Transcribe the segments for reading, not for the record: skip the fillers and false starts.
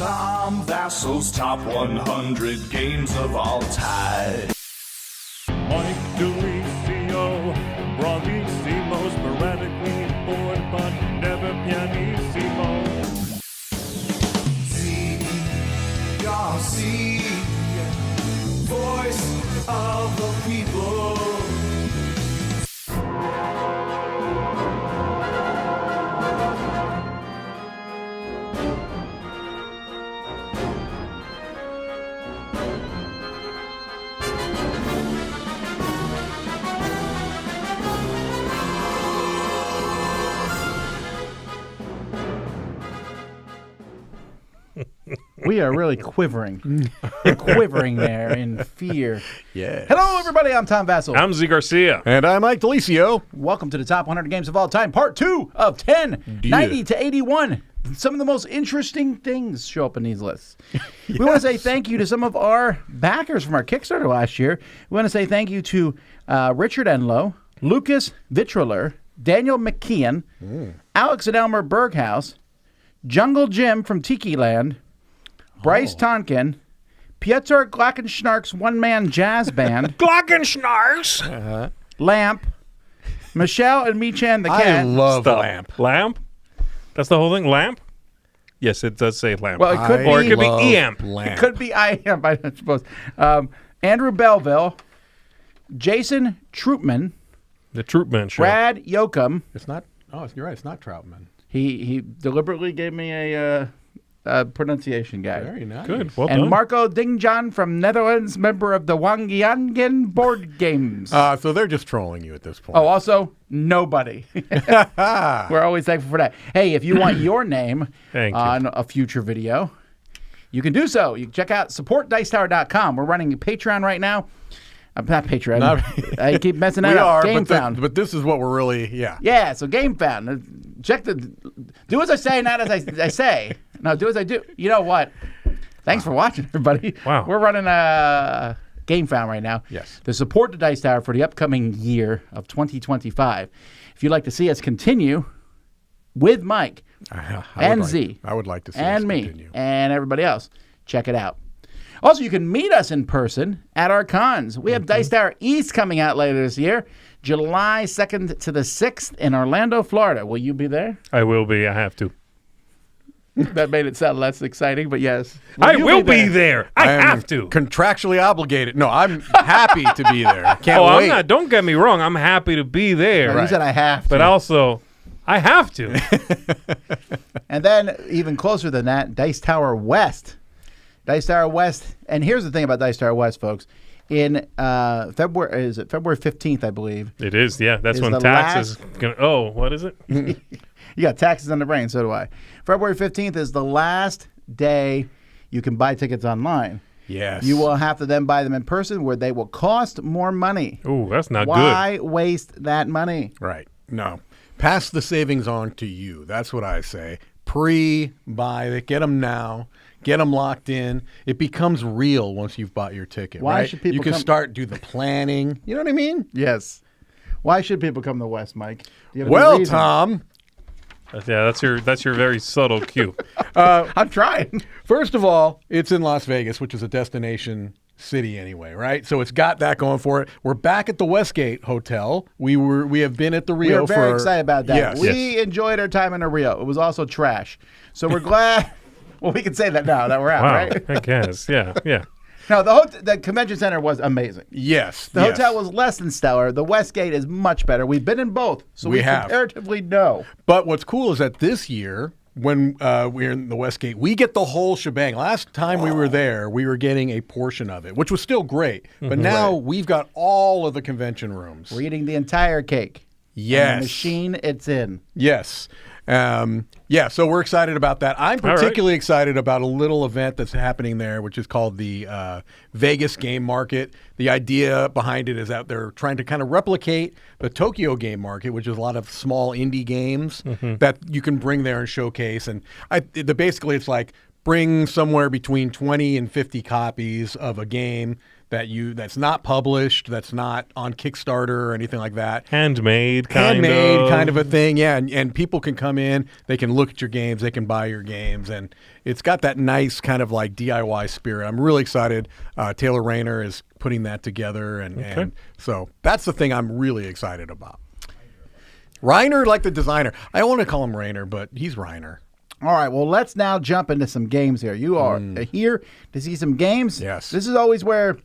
Tom Vasel's top 100 games of all time. Mike DiLisio, bravissimo, sporadically bored, but never pianissimo. Zee Garcia, voice of the people. We are really quivering there in fear. Yeah. Hello, everybody. I'm Tom Vasel. I'm Zee Garcia. And I'm Mike DiLisio. Welcome to the top 100 games of all time, part 2 of 10, 90 to 81. Some of the most interesting things show up in these lists. We want to say thank you to some of our backers from our Kickstarter last year. We want to say thank you to Richard Enlow, Lucas Vitraler, Daniel McKeon, Alex and Elmer Berghaus, Jungle Jim from Tiki Land, Bryce Tonkin, Piotr Glockenschnark's one-man jazz band, Glockenschnarks. Lamp, Michelle and Michan the cat. I love Stop. Lamp. Lamp? That's the whole thing? Lamp? Yes, it does say lamp. Well, it could or be. it could be love EAMP. Lamp. It could be I suppose. Andrew Belleville, Jason Troopman, The Troopman Show. Brad Yoakum. It's not. Oh, you're right. It's not Troutman. He deliberately gave me a pronunciation guide. Very nice. Good. Well And done. Marco Dingjan from Netherlands, member of the Wangyangen board games. So they're just trolling you at this point. Oh, also, nobody. We're always thankful for that. Hey, if you want your name Thank you. on a future video, you can do so. You can check out supportdicetower.com. We're running a Patreon right now. Not Patreon. I keep messing that we up. are, GameFound. but this is what we're really, yeah. Yeah, so GameFound. Do as I say, not as I say. No, do as I do. You know what? Thanks for watching, everybody. Wow. We're running a GameFound right now. Yes. To support the Dice Tower for the upcoming year of 2025. If you'd like to see us continue with Mike and Z I would like to see and us me continue. and everybody else, check it out. Also, you can meet us in person at our cons. We have Dice Tower East coming out later this year, July 2nd to the 6th in Orlando, Florida. Will you be there? I will be. I have to. That made it sound less exciting, but yes. I you will be there. I am have to. Contractually obligated. No, I'm happy to be there. I can't I'm wait. not. Don't get me wrong. I'm happy to be there. You said I have to. But also, I have to. And then, even closer than that, Dice Tower West. Dice Tower West. And here's the thing about Dice Tower West, folks. In February, is it February 15th, I believe? It is. Yeah. That's Is when the taxes. What is it? You got taxes on the brain, so do I. February 15th is the last day you can buy tickets online. Yes. You will have to then buy them in person where they will cost more money. Ooh, that's not Why waste that money? Right. No. Pass the savings on to you. That's what I say. Pre-buy it. Get them now. Get them locked in. It becomes real once you've bought your ticket. Why right? should people You can come- do the planning. You know what I mean? Yes. Why should people come to West, Mike? Do you have any Well, reason? Tom, good. Yeah, that's your very subtle cue. I'm trying. first of all, it's in Las Vegas, which is a destination city anyway, right? So it's got that going for it. We're back at the Westgate Hotel. We have been at the We Rio are very for excited about that. Yes. We enjoyed our time in the Rio. It was also trash. So we're glad. Well, we can say that now that we're out, Wow. right? I guess. Yeah. Yeah. No, the convention center was amazing. Yes. The hotel was less than stellar. The Westgate is much better. We've been in both, so we have. comparatively know. But what's cool is that this year, when we're in the Westgate, we get the whole shebang. Last time we were there, we were getting a portion of it, which was still great. But now we've got all of the convention rooms. We're eating the entire cake. Yes. And the machine it's in. Yes. So we're excited about that. I'm particularly excited about a little event that's happening there, which is called the Vegas Game Market. The idea behind it is that they're trying to kind of replicate the Tokyo Game Market, which is a lot of small indie games that you can bring there and showcase. And basically it's like bring somewhere between 20 and 50 copies of a game that's not published, that's not on Kickstarter or anything like that. Handmade kind Kind of a thing, yeah. And people can come in, they can look at your games, they can buy your games, and it's got that nice kind of like DIY spirit. I'm really excited. Taylor Rayner is putting that together, and so that's the thing I'm really excited about. Reiner, like the designer. I don't want to call him Rayner, but he's Reiner. All right, well, let's now jump into some games here. You are here to see some games. Yes. This is always where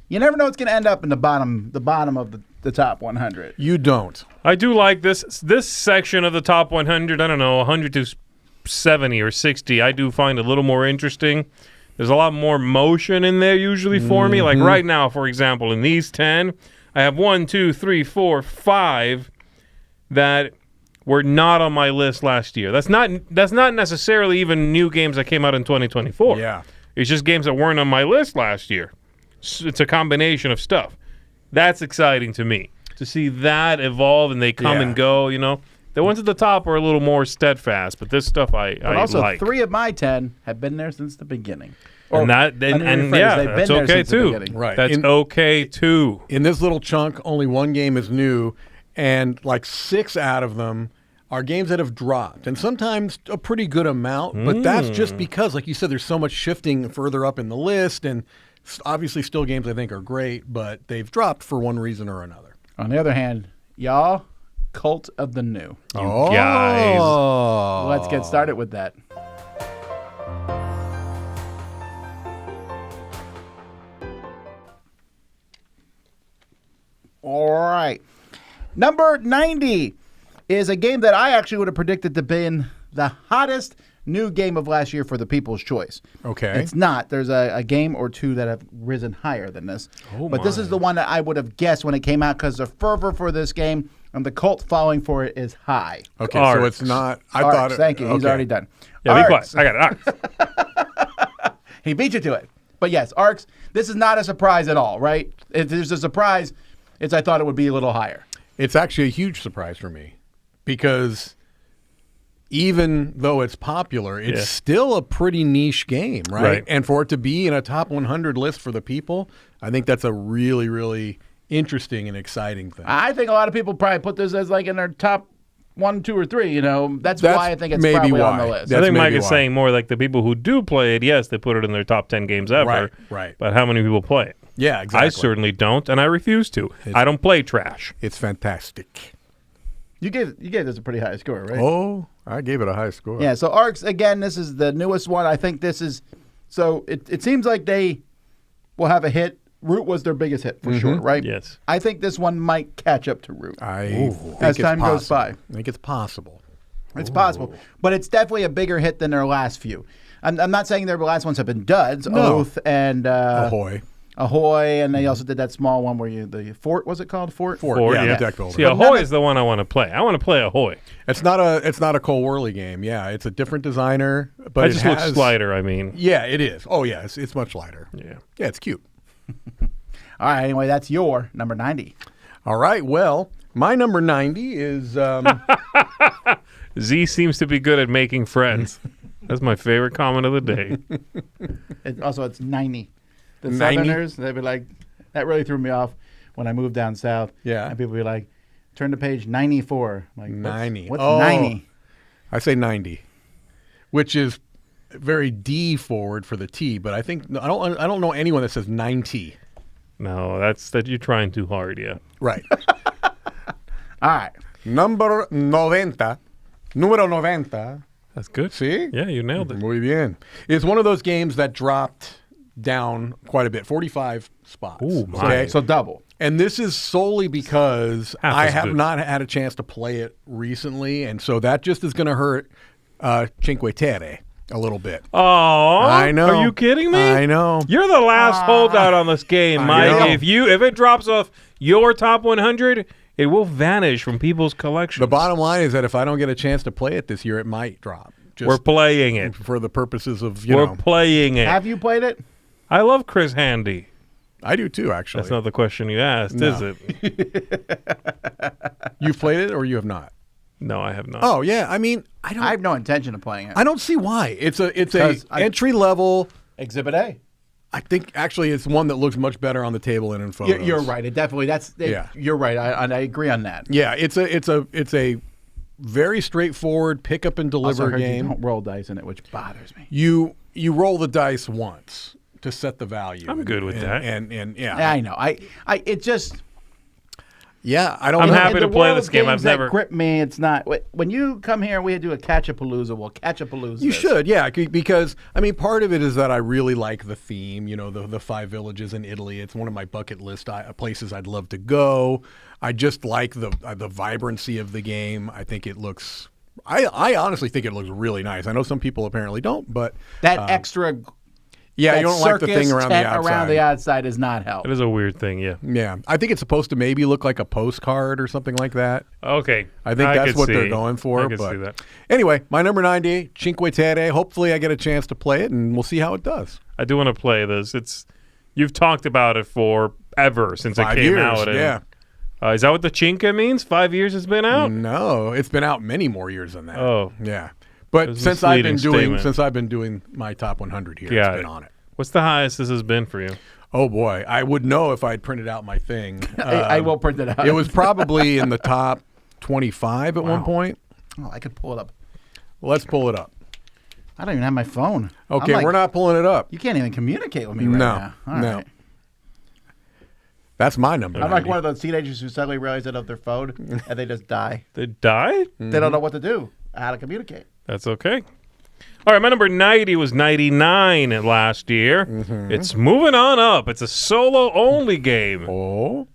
you never know what's going to end up in the bottom of the top 100. You don't. I do like this section of the top 100. I don't know, 100 to 70 or 60. I do find a little more interesting. There's a lot more motion in there usually for me. Like right now, for example, in these 10, I have 1, 2, 3, 4, 5 that were not on my list last year. That's not necessarily even new games that came out in 2024. Yeah. It's just games that weren't on my list last year. It's a combination of stuff. That's exciting to me to see that evolve and they come and go, you know. The ones at the top are a little more steadfast, but this stuff I also, like. 3 of my 10 have been there since the beginning. And that's okay too. Right. That's okay too. In this little chunk, only one game is new, and like 6 out of them are games that have dropped, and sometimes a pretty good amount, but that's just because, like you said, there's so much shifting further up in the list, and obviously still games I think are great, but they've dropped for one reason or another. On the other hand, y'all, Cult of the New. Guys. Let's get started with that. All right. Number 90 is a game that I actually would have predicted to be in the hottest new game of last year for the People's Choice. Okay. It's not. There's a game or two that have risen higher than this. But this is the one that I would have guessed when it came out because the fervor for this game and the cult following for it is high. Okay, Arcs. so it's not. I Arcs, thought. thank you. He's okay. already done. Yeah, be Arcs. quiet. I got it. He beat you to it. But yes, Arcs, this is not a surprise at all, right? If there's a surprise, I thought it would be a little higher. It's actually a huge surprise for me because even though it's popular, it's still a pretty niche game, right? And for it to be in a top 100 list for the people, I think that's a really, really interesting and exciting thing. I think a lot of people probably put this as like in their top 1, 2, or 3. You know, that's why I think it's maybe probably on why. the list. I think Mike is why. saying more like the people who do play it, yes, they put it in their top 10 games ever. Right. But how many people play it? Yeah, exactly. I certainly don't, and I refuse to. I don't play trash. It's fantastic. You gave this a pretty high score, right? Oh, I gave it a high score. Yeah, so Arcs, again, this is the newest one. I think this is, so it seems like they will have a hit. Root was their biggest hit for sure, right? Yes. I think this one might catch up to Root I think as it's time goes possible. by. I think it's possible. It's possible, but it's definitely a bigger hit than their last few. I'm not saying their last ones have been duds. No. Oath and Ahoy, and they also did that small one where the Fort, was it called Fort? Yeah, the deck builder. See, Ahoy is the one I want to play. I want to play Ahoy. It's not a Cole Worley game. Yeah, it's a different designer, but I just look slighter, I mean. Yeah, it is. Oh yeah, it's much lighter. Yeah. Yeah, it's cute. All right, anyway, that's your number 90. All right, well, my number 90 is Z seems to be good at making friends. That's my favorite comment of the day. It's 90. The 90? Southerners, they'd be like, that really threw me off when I moved down south. Yeah. And people would be like, turn to page 94. I'm like, 90. What's Oh. 90? I say 90, which is very D forward for the T, but I think I don't know anyone that says 90. No, that's that you're trying too hard, yeah. Right. All right. Number 90. Número 90. That's good. See? Yeah, you nailed it. Muy bien. It's one of those games that dropped down quite a bit, 45 spots. Ooh, my. Okay? So double. And this is solely because Half I as have good. not had a chance to play it recently, and so that just is going to hurt Cinque Terre a little bit. Oh, I know. Are you kidding me? I know. You're the last holdout on this game, I Mike. know. If it drops off your top 100, it will vanish from people's collections. The bottom line is that if I don't get a chance to play it this year, it might drop. Just We're playing it. for the purposes of, We're playing it. Have you played it? I love Chris Handy. I do too, actually. That's not the question you asked, is No. it? You've played it or you have not? No, I have not. Oh, yeah. I mean, I have no intention of playing it. I don't see why. It's a Because entry level. Exhibit A. I think actually it's one that looks much better on the table and in photos. You're right. It definitely. You're right. I agree on that. Yeah, it's a very straightforward pick up and deliver Also, I heard game. you don't roll dice in it, which bothers me. You roll the dice once to set the value. I'm good with that. And yeah. Yeah, I know. It just. Yeah, I don't. I'm know. happy in to the play world this of game. games I've that never. grip me. It's not. When you come here, we do a catch-a-palooza. We'll catch-a-palooza. You this. should, yeah, because I mean, part of it is that I really like the theme. You know, the 5 villages in Italy. It's one of my bucket list places I'd love to go. I just like the vibrancy of the game. I think it looks. I honestly think it looks really nice. I know some people apparently don't, but That extra. yeah, that you don't like the circus thing around the tent outside. around the outside does not help. It is a weird thing, yeah. Yeah, I think it's supposed to maybe look like a postcard or something like that. Okay. I think that's could what they're see. going for. I could but see that. Anyway, my number 90, Cinque Terre. Hopefully, I get a chance to play it, and we'll see how it does. I do want to play this. You've talked about it forever since 5 it came years, out. And, yeah. Is that what the Cinque means? 5 years it's been out? No, it's been out many more years than that. Oh. yeah. But That's a since I've been misleading doing my top 100 here, Got it's it. been on it. What's the highest this has been for you? Oh boy, I would know if I'd printed out my thing. I will print it out. It was probably in the top 25 at one point. Oh, I could pull it up. Well, let's pull it up. I don't even have my phone. Okay, I'm like, we're not pulling it up. You can't even communicate with me right No, now. All no. right. That's my number. I'm like 90. one of those teenagers who suddenly realize they don't have their phone and they just die. They died? They don't know what to do, how to communicate. That's okay. All right, my number 90 was 99 last year. It's moving on up. It's a solo-only game. Oh,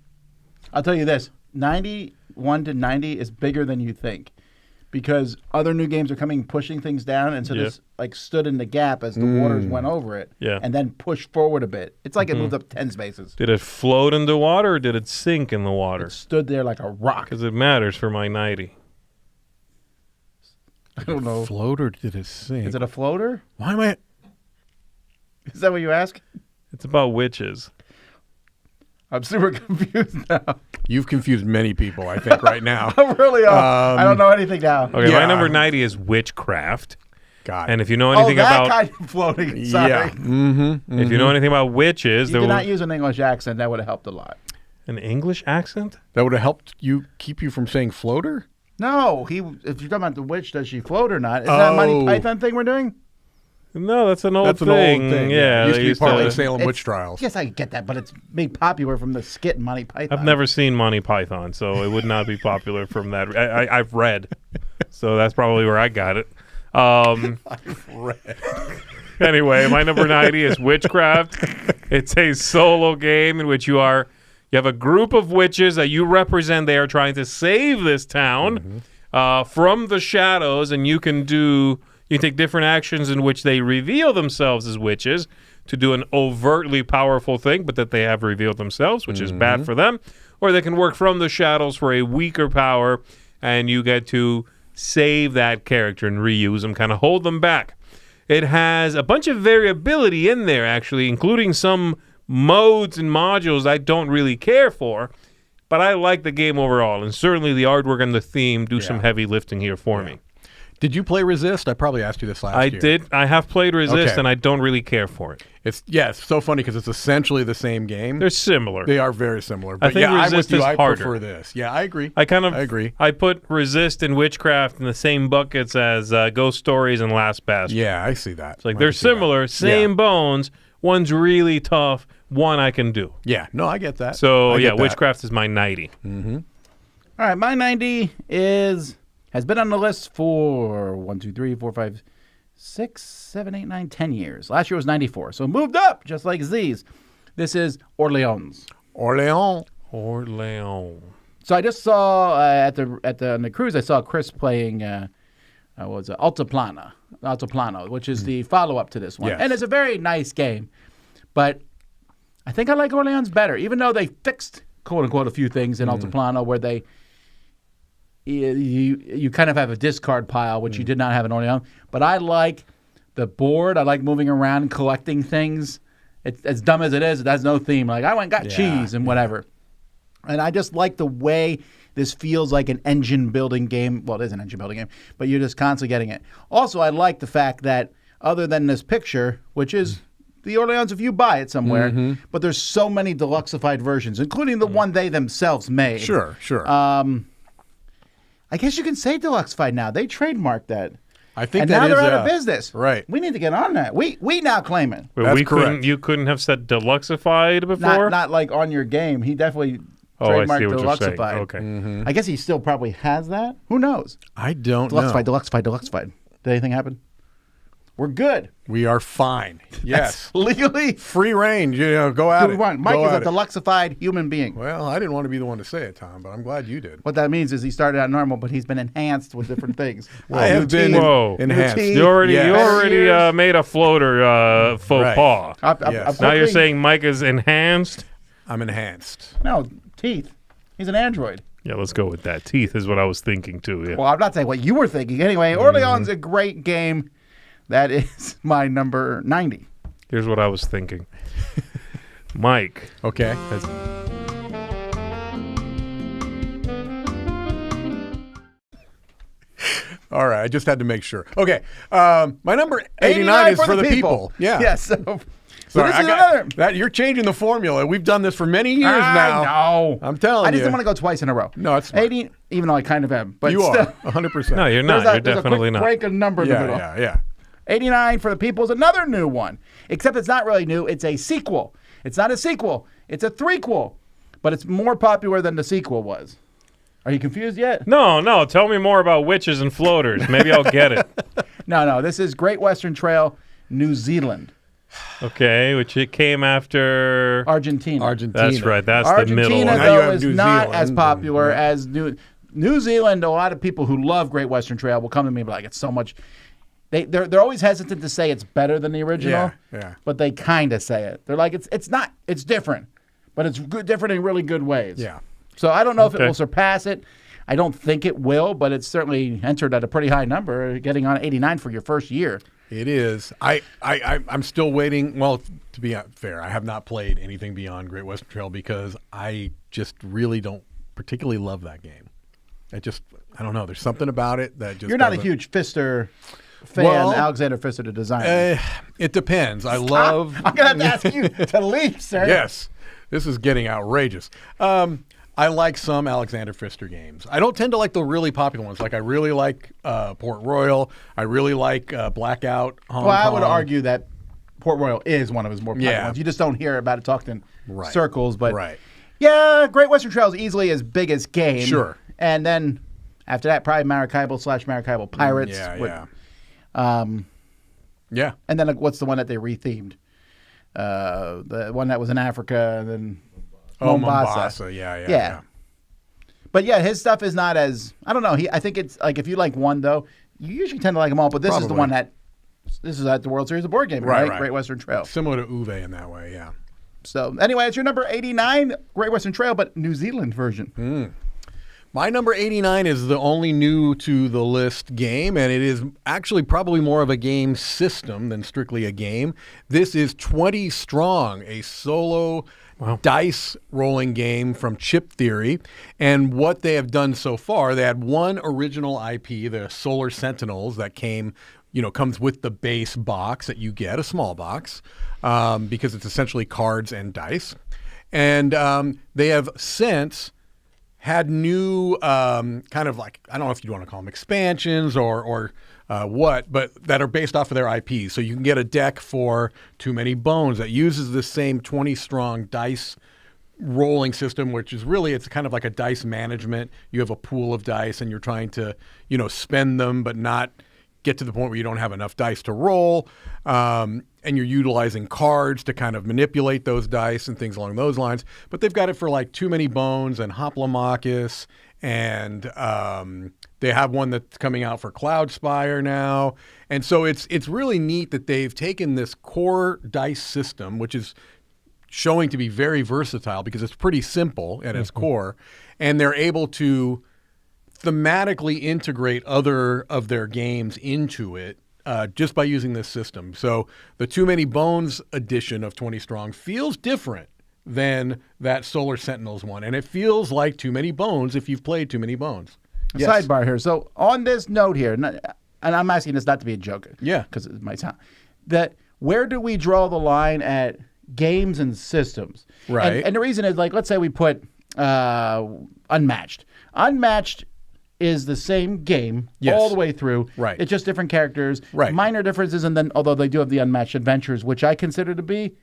I'll tell you this: 91 to 90 is bigger than you think, because other new games are coming, pushing things down, and so Yeah. this like stood in the gap as the waters went over it, Yeah. and then pushed forward a bit. It's like it moved up 10 spaces. Did it float in the water or did it sink in the water? It stood there like a rock. Because it matters for my 90. I don't know. float or did it sink? Is it a floater? Why am I? Is that what you ask? It's about witches. I'm super confused now. You've confused many people, I think, right now. I really are. I don't know anything now. Okay, Yeah. my number 90 is witchcraft. God. And if you know Oh, anything that about kind of floating. Sorry. yeah. Mm-hmm. if you know anything about witches, You there did was not use an English accent. That would have helped a lot. an English accent? That would have helped you keep you from saying floater. No, if you're talking about the witch, does she float or not? Is that a Monty Oh. Python thing we're doing? No, that's an old That's an thing. old thing. Yeah, it used they to be used part of to- the Salem It's- witch trials. Yes, I get that, but it's made popular from the skit in Monty Python. I've never seen Monty Python, so it would not be popular from that. I've read, so that's probably where I got it. Anyway, my number 90 is Witchcraft. It's a solo game in which you have a group of witches that you represent. They are trying to save this town from the shadows, and you can take different actions in which they reveal themselves as witches to do an overtly powerful thing, but that they have revealed themselves, which is bad for them. Or they can work from the shadows for a weaker power, and you get to save that character and reuse them, kind of hold them back. It has a bunch of variability in there, actually, including some modes and modules I don't really care for, but I like the game overall, and certainly the artwork and the theme do some heavy lifting here for me. Did you play Resist? I probably asked you this last I year. did. I have played Resist, Okay. and I don't really care for it. It's so funny because it's essentially the same game. They're similar. They are very similar. But think yeah, I'm with Resist you. is I harder. prefer this. Yeah, I agree. I agree. I put Resist and Witchcraft in the same buckets as Ghost Stories and Last Bastion. Yeah, I see that. It's like I they're can see that. similar, same bones. One's really tough. One I can do. Yeah, no, I get that. So I yeah, get that. Witchcraft is my 90. All right, my 90 has been on the list for 1, 2, 3, 4, 5, 6, 7, 8, 9, 10 years. Last year was 94, so it moved up just like Z's. This is Orleans. Orléans. Orleans. So I just saw on the cruise, I saw Chris playing Altiplano, which is the follow-up to this one. Yes. And it's a very nice game. But I think I like Orleans better, even though they fixed, quote-unquote, a few things in Altiplano where you kind of have a discard pile, which you did not have in Orleans. But I like the board. I like moving around and collecting things. It's as dumb as it is. It has no theme. Like, I went and got cheese and whatever. And I just like the way this feels like an engine-building game. Well, it is an engine-building game, but you're just constantly getting it. Also, I like the fact that other than this picture, which is the Orleans if you buy it somewhere. But there's so many deluxeified versions, including the one they themselves made. Sure. I guess you can say deluxeified now. They trademarked that. I think and that now is they're out of business. Right. We need to get on that. We now claim it. But That's correct. You couldn't have said deluxeified before? Not like on your game. He definitely Oh, I see trademarked what you're saying. deluxeified. Okay. I guess he still probably has that. Who knows? I don't Deluxeified, know. deluxeified. Did anything happen? We're good. We are fine. Yes. Legally. Free range. Go at it. Mike Go is a at it. deluxeified human being. Well, I didn't want to be the one to say it, Tom, but I'm glad you did. What that means is he started out normal, but he's been enhanced with different things. I have been Whoa. enhanced. Routine. You already Yeah. made a floater faux Right. pas. Yes. Now you're saying Mike is enhanced? I'm enhanced. No, teeth. He's an android. Yeah, let's go with that. Teeth is what I was thinking too. Yeah. Well, I'm not saying what you were thinking. Anyway, Orleans a great game. That is my number 90. Here's what I was thinking. Mike. Okay. has- All right. I just had to make sure. Okay. My number 89 is for the people. Yeah. Yes. So Sorry, this is I got- another. that you're changing the formula. We've done this for many years now. No. I'm telling I just you. didn't want to go twice in a row. No, it's smart. 80, even though I kind of am. But You still, are 100%. No, you're not. there's You're a definitely quick not. break of number in the middle. Yeah. 89 for the people is another new one, except it's not really new. It's a sequel. It's not a sequel. It's a threequel, but it's more popular than the sequel was. Are you confused yet? No. Tell me more about witches and floaters. Maybe I'll get it. No. This is Great Western Trail, New Zealand, Okay, which it came after. Argentina. Argentina. That's right. That's Argentina, the middle one. Now you though, have is New not Zealand, as popular yeah. as New Zealand. A lot of people who love Great Western Trail will come to me and be like, it's so much. They're always hesitant to say it's better than the original, Yeah. but they kind of say it. They're like, it's not, it's different, but it's good, different in really good ways. Yeah. So I don't know if it Okay. will surpass it. I don't think it will, but it's certainly entered at a pretty high number, getting on 89 for your first year. It is. I'm still waiting. Well, to be fair, I have not played anything beyond Great Western Trail because I just really don't particularly love that game. I don't know. There's something about it that just You're not a doesn't- huge Pfister fan, Well, Alexander Pfister, the designer. It depends. I love. I'm going to have to ask you to leave, sir. Yes, this is getting outrageous. I like some Alexander Pfister games. I don't tend to like the really popular ones. Like I really like Port Royal. I really like Blackout. Hong Well, I would Kong. argue that Port Royal is one of his more popular Yeah. ones. You just don't hear about it talked in Right. circles. But Right. yeah, Great Western Trail is easily as big as game. Sure. And then after that, probably Maracaibo Pirates. Yeah. And then what's the one that they rethemed? The one that was in Africa and then Mombasa. Yeah. But yeah, his stuff is not as, I don't know. I think it's like if you like one though, you usually tend to like them all. But this is the Probably. one that this is at the World Series of Board Game, right? Great Western Trail. Similar to Uwe in that way, yeah. So anyway, it's your number 89, Great Western Trail, but New Zealand version. My number 89 is the only new to the list game, and it is actually probably more of a game system than strictly a game. This is 20 Strong, a solo dice rolling game from Chip Theory. And what they have done so far, they had one original IP, the Solar Sentinels, that comes with the base box that you get, a small box, because it's essentially cards and dice. And they have since had new kind of like, I don't know if you want to call them expansions or what, but that are based off of their IP. So you can get a deck for Too Many Bones that uses the same 20 Strong dice rolling system, which is really, it's kind of like a dice management. You have a pool of dice and you're trying to, spend them, but not get to the point where you don't have enough dice to roll. And you're utilizing cards to kind of manipulate those dice and things along those lines. But they've got it for like Too Many Bones and Hoplomachus. And they have one that's coming out for Cloudspire now. And so it's really neat that they've taken this core dice system, which is showing to be very versatile because it's pretty simple at its core. And they're able to thematically integrate other of their games into it just by using this system. So the Too Many Bones edition of 20 Strong feels different than that Solar Sentinels one. And it feels like Too Many Bones if you've played Too Many Bones. Yes. Sidebar here. So on this note here, and I'm asking this not to be a joke. Yeah. Because it might sound, that where do we draw the line at games and systems? Right. And the reason is, like, let's say we put Unmatched. Unmatched is the same game all the way through. Right. It's just different characters. Right. Minor differences, and then, although they do have the Unmatched Adventures, which I consider to be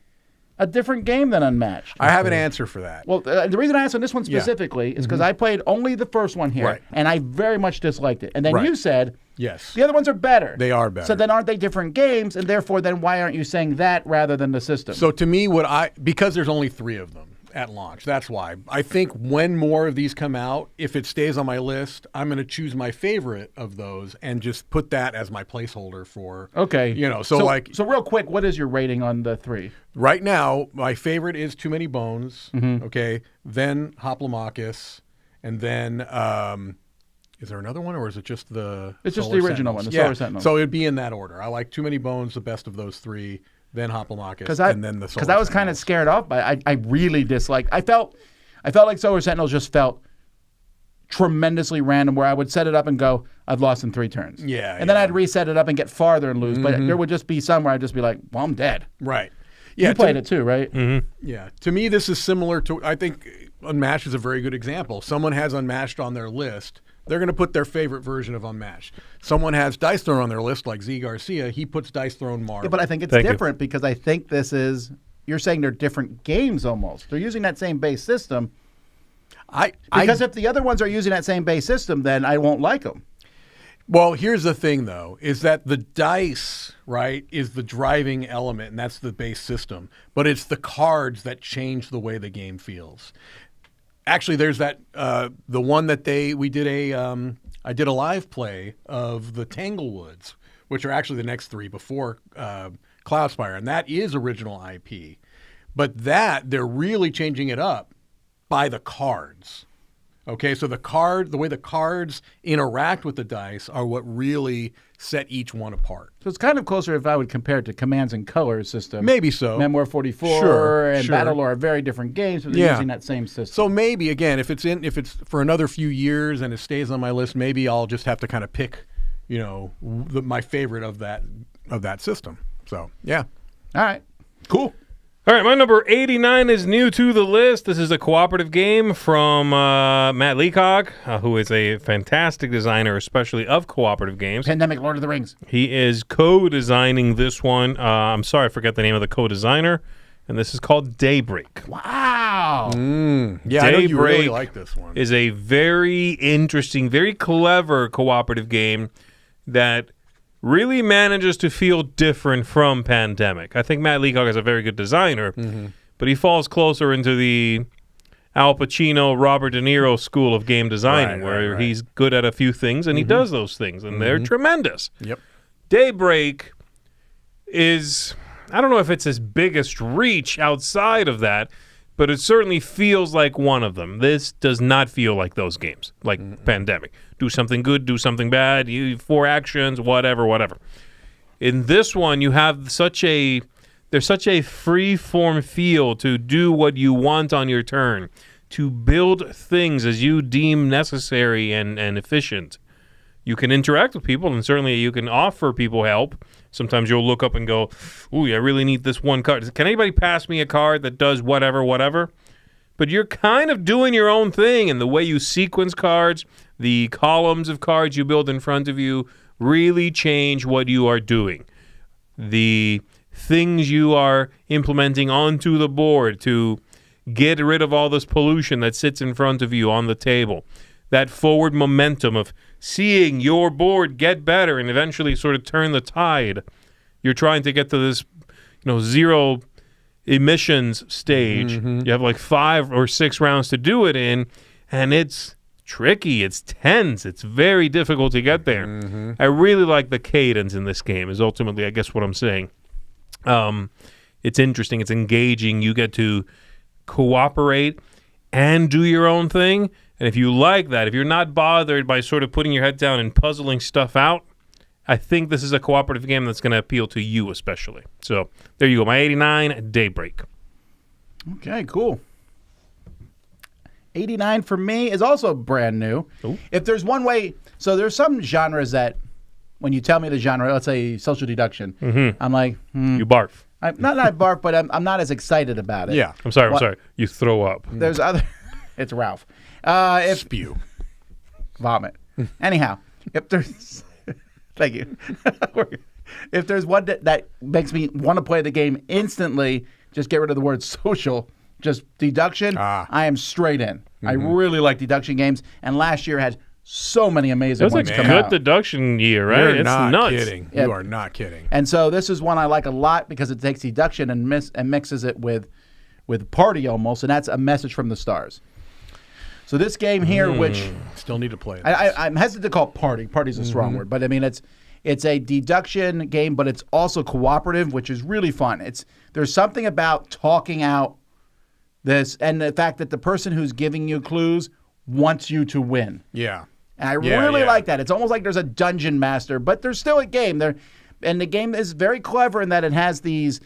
a different game than Unmatched. I have an answer for that. Well, the reason I asked on this one specifically is because I played only the first one here, Right. and I very much disliked it. And then Right. you said, Yes. the other ones are better. They are better. So then aren't they different games? And therefore, then why aren't you saying that rather than the system? So to me, because there's only 3 of them at launch, that's why. I think when more of these come out, if it stays on my list, I'm going to choose my favorite of those and just put that as my placeholder for. Okay. So real quick, what is your rating on the 3? Right now, my favorite is Too Many Bones. Okay, then Hoplomachus, and then is there another one, or is it just the? It's just Solar the original Sentinels? one, the Solar Sentinels. So it'd be in that order. I like Too Many Bones, the best of those 3. Then Hoplomachus, and then the Solar because I was kind of scared off, but I really disliked. I felt like Solar Sentinels just felt tremendously random, where I would set it up and go, I've lost in 3 turns. Yeah, and then I'd reset it up and get farther and lose. But there would just be some where I'd just be like, well, I'm dead. Right. Yeah, You played it too, right? Yeah. To me, this is similar to. I think Unmatched is a very good example. Someone has Unmatched on their list. They're going to put their favorite version of Unmatched. Someone has Dice Throne on their list, like Zee Garcia. He puts Dice Throne Marvel. Yeah, but I think it's Thank you. different because I think this is. You're saying they're different games almost. They're using that same base system. Because if the other ones are using that same base system, then I won't like them. Well, here's the thing, though, is that the dice, right, is the driving element, and that's the base system. But it's the cards that change the way the game feels. Actually, there's that the one that I did a live play of the Tanglewoods, which are actually the next 3 before Cloudspire, and that is original IP. But they're really changing it up by the cards. Okay, so the way the cards interact with the dice are what really set each one apart. So it's kind of closer if I would compare it to Commands and Colors system. Maybe so. Memoir 44 Sure, and sure. Battlelore are very different games, but they're using that same system. So maybe, again, if it's for another few years and it stays on my list, maybe I'll just have to kind of pick, my favorite of that system. So, yeah. All right. Cool. All right, my number 89 is new to the list. This is a cooperative game from Matt Leacock, who is a fantastic designer, especially of cooperative games. Pandemic Lord of the Rings. He is co-designing this one. I'm sorry, I forgot the name of the co-designer. And this is called Daybreak. Wow. Yeah, I know you really Daybreak like this one. is a very interesting, very clever cooperative game that really manages to feel different from Pandemic. I think Matt Leacock is a very good designer, but he falls closer into the Al Pacino, Robert De Niro school of game designing, where he's good at a few things and he does those things, and they're tremendous. Yep. Daybreak is, I don't know if it's his biggest reach outside of that, but it certainly feels like one of them. This does not feel like those games, like Pandemic. Do something good, do something bad, 4 actions, whatever. In this one, you have there's such a free-form feel to do what you want on your turn, to build things as you deem necessary and efficient. You can interact with people, and certainly you can offer people help. Sometimes you'll look up and go, ooh, I really need this one card. Can anybody pass me a card that does whatever? But you're kind of doing your own thing, and the way you sequence cards, the columns of cards you build in front of you really change what you are doing. The things you are implementing onto the board to get rid of all this pollution that sits in front of you on the table. That forward momentum of seeing your board get better and eventually sort of turn the tide. You're trying to get to this, zero emissions stage. You have like 5 or 6 rounds to do it in, and it's tricky. It's tense. It's very difficult to get there. I really like the cadence in this game is ultimately, I guess, what I'm saying. It's interesting. It's engaging. You get to cooperate and do your own thing. And if you like that, if you're not bothered by sort of putting your head down and puzzling stuff out, I think this is a cooperative game that's going to appeal to you especially. So there you go. My 89, Daybreak. Okay, cool. 89 for me is also brand new. Ooh. If there's one way, so there's some genres that when you tell me the genre, let's say social deduction, I'm like, You barf. I'm not barf, but I'm not as excited about it. Yeah. I'm sorry. You throw up. There's other. It's Ralph. Spew. Vomit. Anyhow, if there's, thank you. If there's one that makes me want to play the game instantly, just get rid of the word social. Just deduction. I am straight in. I really like deduction games, and last year had so many amazing It was ones a come good out. deduction year, right? You're It's not nuts. kidding. Yeah. You are not kidding. And so this is one I like a lot because it takes deduction and mixes it with party almost, and that's A Message from the Stars. So this game here, which Still need to play it. I'm hesitant to call it party. Party's a strong word, but I mean it's a deduction game, but it's also cooperative, which is really fun. There's something about talking out this and the fact that the person who's giving you clues wants you to win. Yeah. And I Yeah, really yeah. like that. It's almost like there's a dungeon master, but there's still a game there. And the game is very clever in that it has these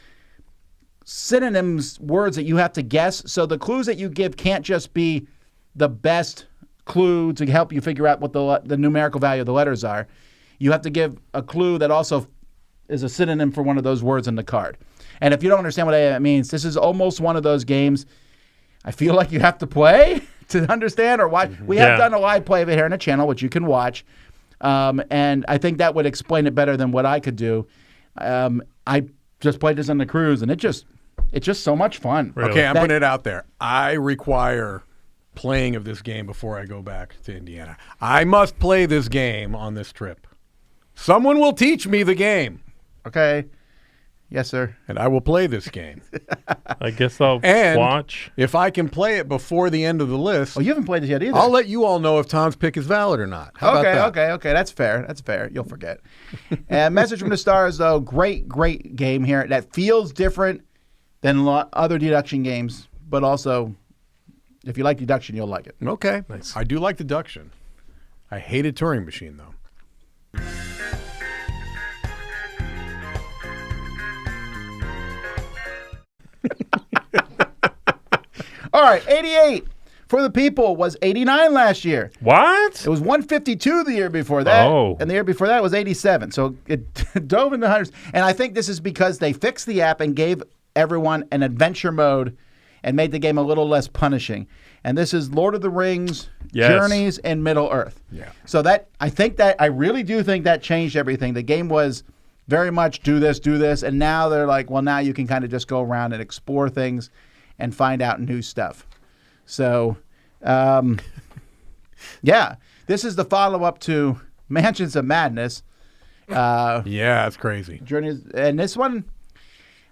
synonyms, words that you have to guess. So the clues that you give can't just be the best clue to help you figure out what the numerical value of the letters are. You have to give a clue that also is a synonym for one of those words in the card. And if you don't understand what that means, this is almost one of those games I feel like you have to play to understand or watch. We have done a live play of it here on the channel, which you can watch. And I think that would explain it better than what I could do. I just played this on the cruise, and it's just so much fun. Really? Okay, I'm putting it out there. I require playing of this game before I go back to Indiana. I must play this game on this trip. Someone will teach me the game, Okay. Yes, sir. and I will play this game. I guess I'll And watch. if I can play it before the end of the list, Oh, you haven't played this yet either. I'll let you all know if Tom's pick is valid or not. How about that? Okay. That's fair. That's fair. You'll forget. And Message from the Stars, though, great game here. That feels different than other deduction games, but also, if you like deduction, you'll like it. Okay. Nice. I do like deduction. I hated Turing Machine, though. All right, 88 for the people was 89 last year. What? It was 152 the year before that. Oh. And the year before that was 87. So it dove into hundreds. And I think this is because they fixed the app and gave everyone an adventure mode and made the game a little less punishing. And this is Lord of the Rings, Yes. Journeys in Middle Earth. Yeah. So I really do think that changed everything. The game was very much do this, and now they're like, well, now you can kind of just go around and explore things and find out new stuff. So, yeah, this is the follow-up to Mansions of Madness. Yeah, that's crazy. Journeys, and this one,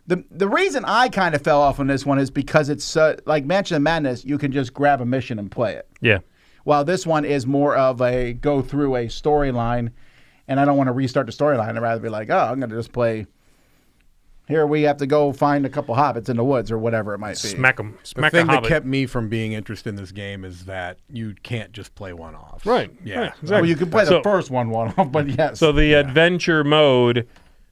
the reason I kind of fell off on this one is because it's like Mansion of Madness, you can just grab a mission and play it. Yeah. While this one is more of a go through a storyline, and I don't want to restart the storyline. I'd rather be like, oh, I'm going to just play. Here we have to go find a couple hobbits in the woods or whatever it might be. Smack them. The Smack thing a that hobbit. kept me from being interested in this game is that you can't just play one-offs. Right. Yeah. Right, exactly. Well, you can play the So- first one off, but yes. So the adventure mode,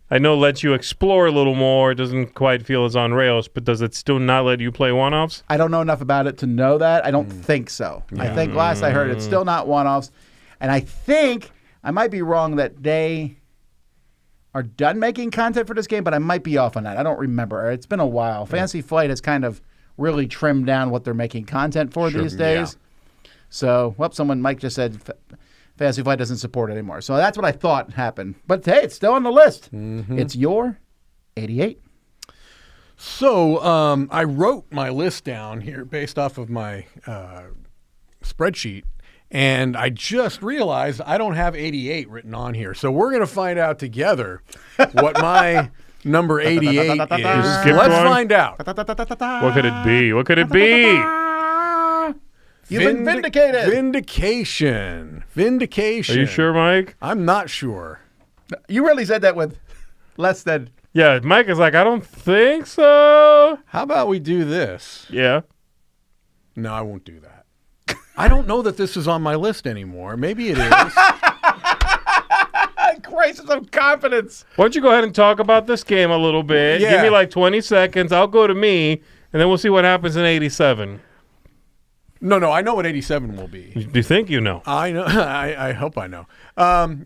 I know, lets you explore a little more. It doesn't quite feel as on rails, but does it still not let you play one-offs? I don't know enough about it to know that. I don't think so. I think last I heard it's still not one-offs. And I think, I might be wrong, that they are done making content for this game, but I might be off on that. I don't remember. It's been a while. Fantasy Flight has kind of really trimmed down what they're making content for these days. So, Mike just said Fantasy Flight doesn't support it anymore. So that's what I thought happened. But hey, it's still on the list. It's your 88. So I wrote my list down here based off of my spreadsheet, and I just realized I don't have 88 written on here. So we're going to find out together what my number 88 is. skipped Let's one? find out. What could it be? What could it be? You've been vindicated. Vindication. Are you sure, Mike? I'm not sure. You really said that with less than. Yeah, Mike is like, I don't think so. How about we do this? Yeah. No, I won't do that. I don't know that this is on my list anymore. Maybe it is. Crisis of confidence. Why don't you go ahead and talk about this game a little bit? Yeah. Give me like 20 seconds. I'll go to me, and then we'll see what happens in 87. No, I know what 87 will be. Do you think you know? I know. I hope I know.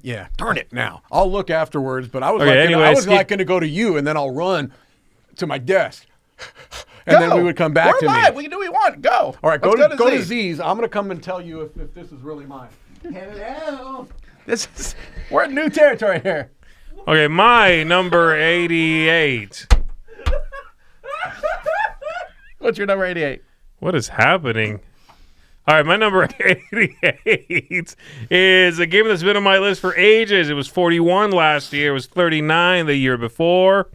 Yeah, darn it now. I'll look afterwards, but I was going to go to you, and then I'll run to my desk. And then we would come back to me. We can do what we want. Go. All right, go Let's to Zee's. I'm going to come and tell you if this is really mine. Hello. We're in new territory here. Okay, my number 88. What's your number 88? What is happening? All right, my number 88 is a game that's been on my list for ages. It was 41 last year. It was 39 the year before.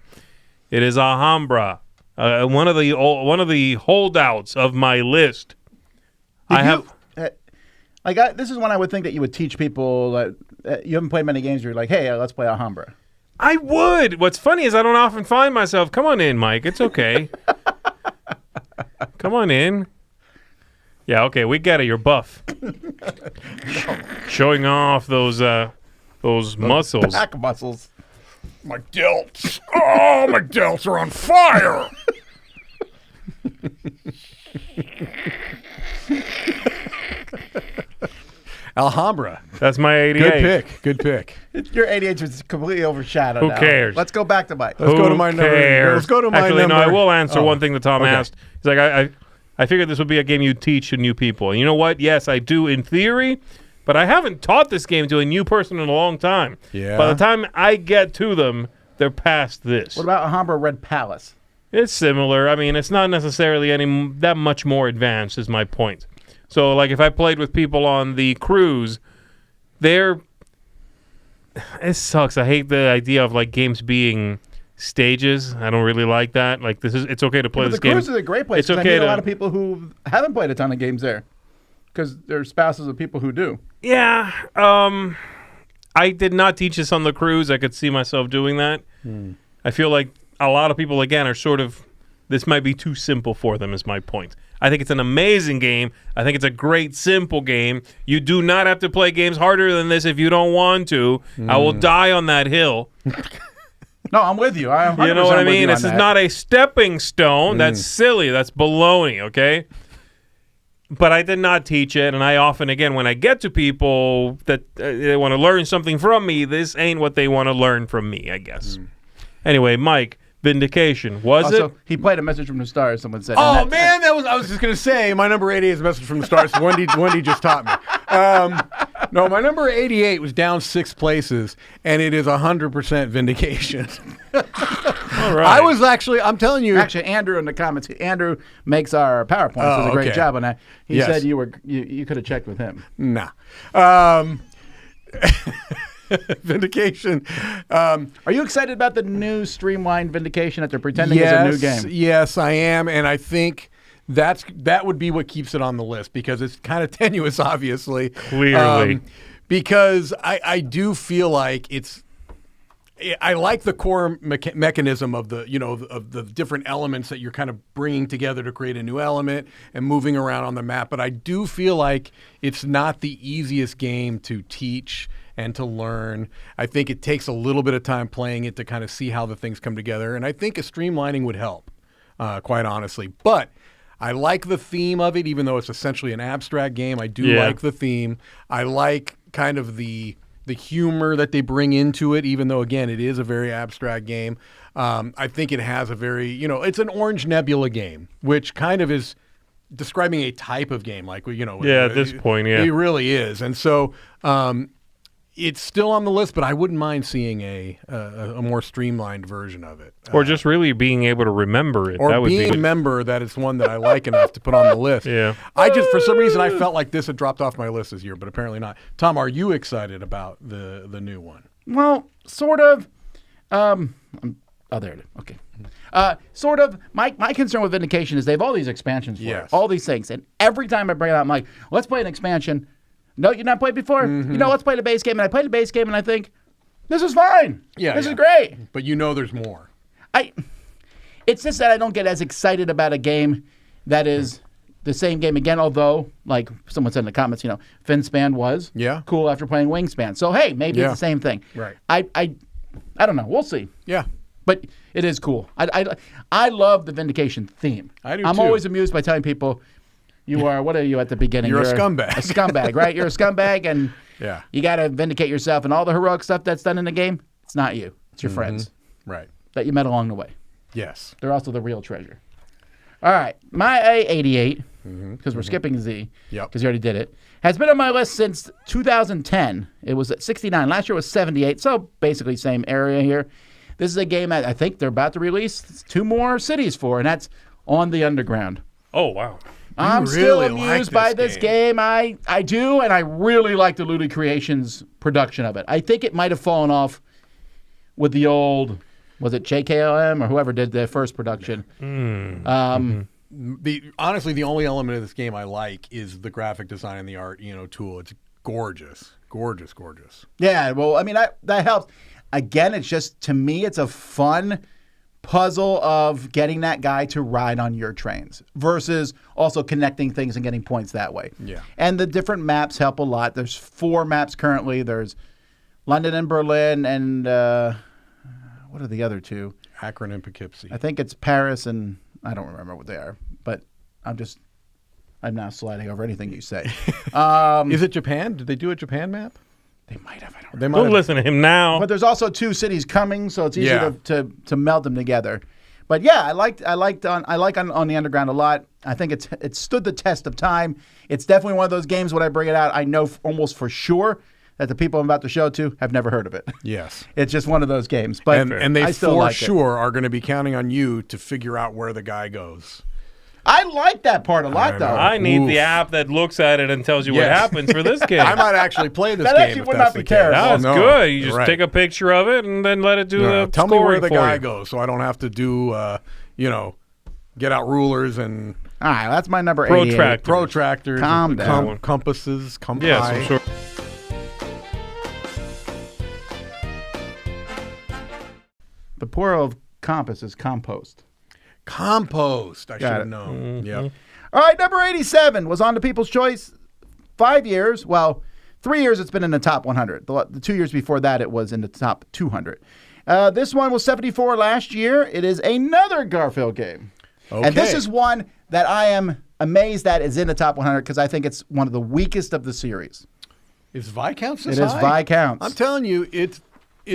It is Alhambra, one of the holdouts of my list. This is one I would think that you would teach people. You haven't played many games. You're like, hey, let's play Alhambra. I would. What's funny is I don't often find myself. Come on in, Mike. It's okay. Come on in. Yeah, okay, we get it. You're buff. Showing off those muscles. Back muscles. My delts. Oh, my delts are on fire. Alhambra. That's my 88. Good pick. Your 88 was completely overshadowed. Who cares? Let's go back to Mike. Let's go to my number. Let's go to my Actually, number. no, I will answer one thing that Tom asked. He's like, I figured this would be a game you teach to new people. And you know what? Yes, I do in theory, but I haven't taught this game to a new person in a long time. Yeah. By the time I get to them, they're past this. What about Alhambra Red Palace? It's similar. I mean, it's not necessarily that much more advanced is my point. So, like, if I played with people on the cruise, it sucks. I hate the idea of, like, games being stages. I don't really like that. Like, it's okay to play this game. The cruise is a great place. It's okay I meet a lot of people who haven't played a ton of games there because they're spouses of people who do. Yeah. I did not teach this on the cruise. I could see myself doing that. I feel like a lot of people, again, are sort of, this might be too simple for them is my point. I think it's an amazing game. I think it's a great, simple game. You do not have to play games harder than this if you don't want to. I will die on that hill. No, I'm with you. You know what I mean? This is not a stepping stone. That's silly. That's baloney, okay? But I did not teach it, and I often, again, when I get to people that they want to learn something from me, this ain't what they want to learn from me, I guess. Anyway, Mike, Vindication. Was it? He played A Message from the Stars, someone said. Oh, man, I was just going to say, my number 88 is A Message from the Stars. Wendy just taught me. No, my number 88 was down 6 places, and it is 100% Vindication. All right. I was I'm telling you. Actually, Andrew in the comments, Andrew makes our PowerPoint. Does a great job on that. He said you could have checked with him. Nah. Vindication. Are you excited about the new streamlined Vindication that they're pretending is a new game? Yes, I am, and I think that would be what keeps it on the list because it's kind of tenuous, obviously. Clearly. Because I do feel like I like the core mechanism of the different elements that you're kind of bringing together to create a new element and moving around on the map. But I do feel like it's not the easiest game to teach and to learn. I think it takes a little bit of time playing it to kind of see how the things come together. And I think a streamlining would help, quite honestly. But I like the theme of it, even though it's essentially an abstract game. I do like the theme. I like kind of the humor that they bring into it, even though, again, it is a very abstract game. I think it has a very, it's an Orange Nebula game, which kind of is describing a type of game. Like, at this point, It really is. And so it's still on the list, but I wouldn't mind seeing a more streamlined version of it. Or just really being able to remember it. Or that would being remember that it's one that I like enough to put on the list. Yeah. For some reason, I felt like this had dropped off my list this year, but apparently not. Tom, are you excited about the new one? Well, sort of. There it is. Okay. Sort of. My concern with Vindication is they have all these expansions for it, all these things, and every time I bring it up, I'm like, let's play an expansion. No, you've not played before? Let's play the base game. And I played the base game, and I think, this is fine. This is great. But there's more. It's just that I don't get as excited about a game that is the same game again, although, like someone said in the comments, FinSpan was cool after playing Wingspan. So, hey, maybe it's the same thing. Right. I don't know. We'll see. Yeah. But it is cool. I love the Vindication theme. I do, I'm too. always amused by telling people, You are. What are you at the beginning? You're a scumbag. A scumbag, right? You're a scumbag, and Yeah. you got to vindicate yourself. And all the heroic stuff that's done in the game, it's not you. It's your friends Right. that you met along the way. Yes. They're also the real treasure. All right. My A88, because we're skipping Z, Yep. because you already did it, has been on my list since 2010. It was at 69. Last year was 78, so basically same area here. This is a game that I think they're about to release 2 more cities for, and that's On the Underground. Oh, wow. I'm still really like amused by this this game. I do, and I really like the Ludi Creations production of it. I think it might have fallen off with the old, was it JKLM or whoever did the first production? Honestly, the only element of this game I like is the graphic design and the art, tool. It's gorgeous. Gorgeous, gorgeous. Yeah, well, I mean, that helps. Again, it's just, to me, it's a fun puzzle of getting that guy to ride on your trains versus also connecting things and getting points that way. Yeah. And the different maps help a lot. There's 4 maps currently. There's London and Berlin and what are the other 2? Akron and Poughkeepsie. I think it's Paris and I don't remember what they are, but I'm now sliding over anything you say. Is it Japan? Did they do a Japan map? They might have. I don't remember. They might Don't have. listen to him now. But there's also 2 cities coming, so it's easy Yeah. to meld them together. But yeah, I like on the Underground a lot. I think it stood the test of time. It's definitely one of those games when I bring it out, I know almost for sure that the people I'm about to show it to have never heard of it. Yes. It's just one of those games. But And they I still for like sure are going to be counting on you to figure out where the guy goes. I like that part a lot, I though. know. I need Oof. the app that looks at it and tells you what Yes. happens for this game. I might actually play this That game actually if would that's not the be case. terrible. That's No, good. You you're just right. take a picture of it and then let it do the Tell me where scoring the for guy you. goes so I don't have to do, get out rulers and All right, that's my number 88. Protract. protractors, Calm and down. compasses, Yes, I'm sure. The plural of compass is compost. Compost. I should have it. known. Yep. All right, number 87 was on the People's Choice. 5 years, 3 years it's been in the top 100. The 2 years before that it was in the top 200. This one was 74 last year. It is another Garfield game. And this Okay. is one that I am amazed that is in the top 100 because I think it's one of the weakest of the series. Is Viscounts this It is high? Viscounts. I'm telling you, it's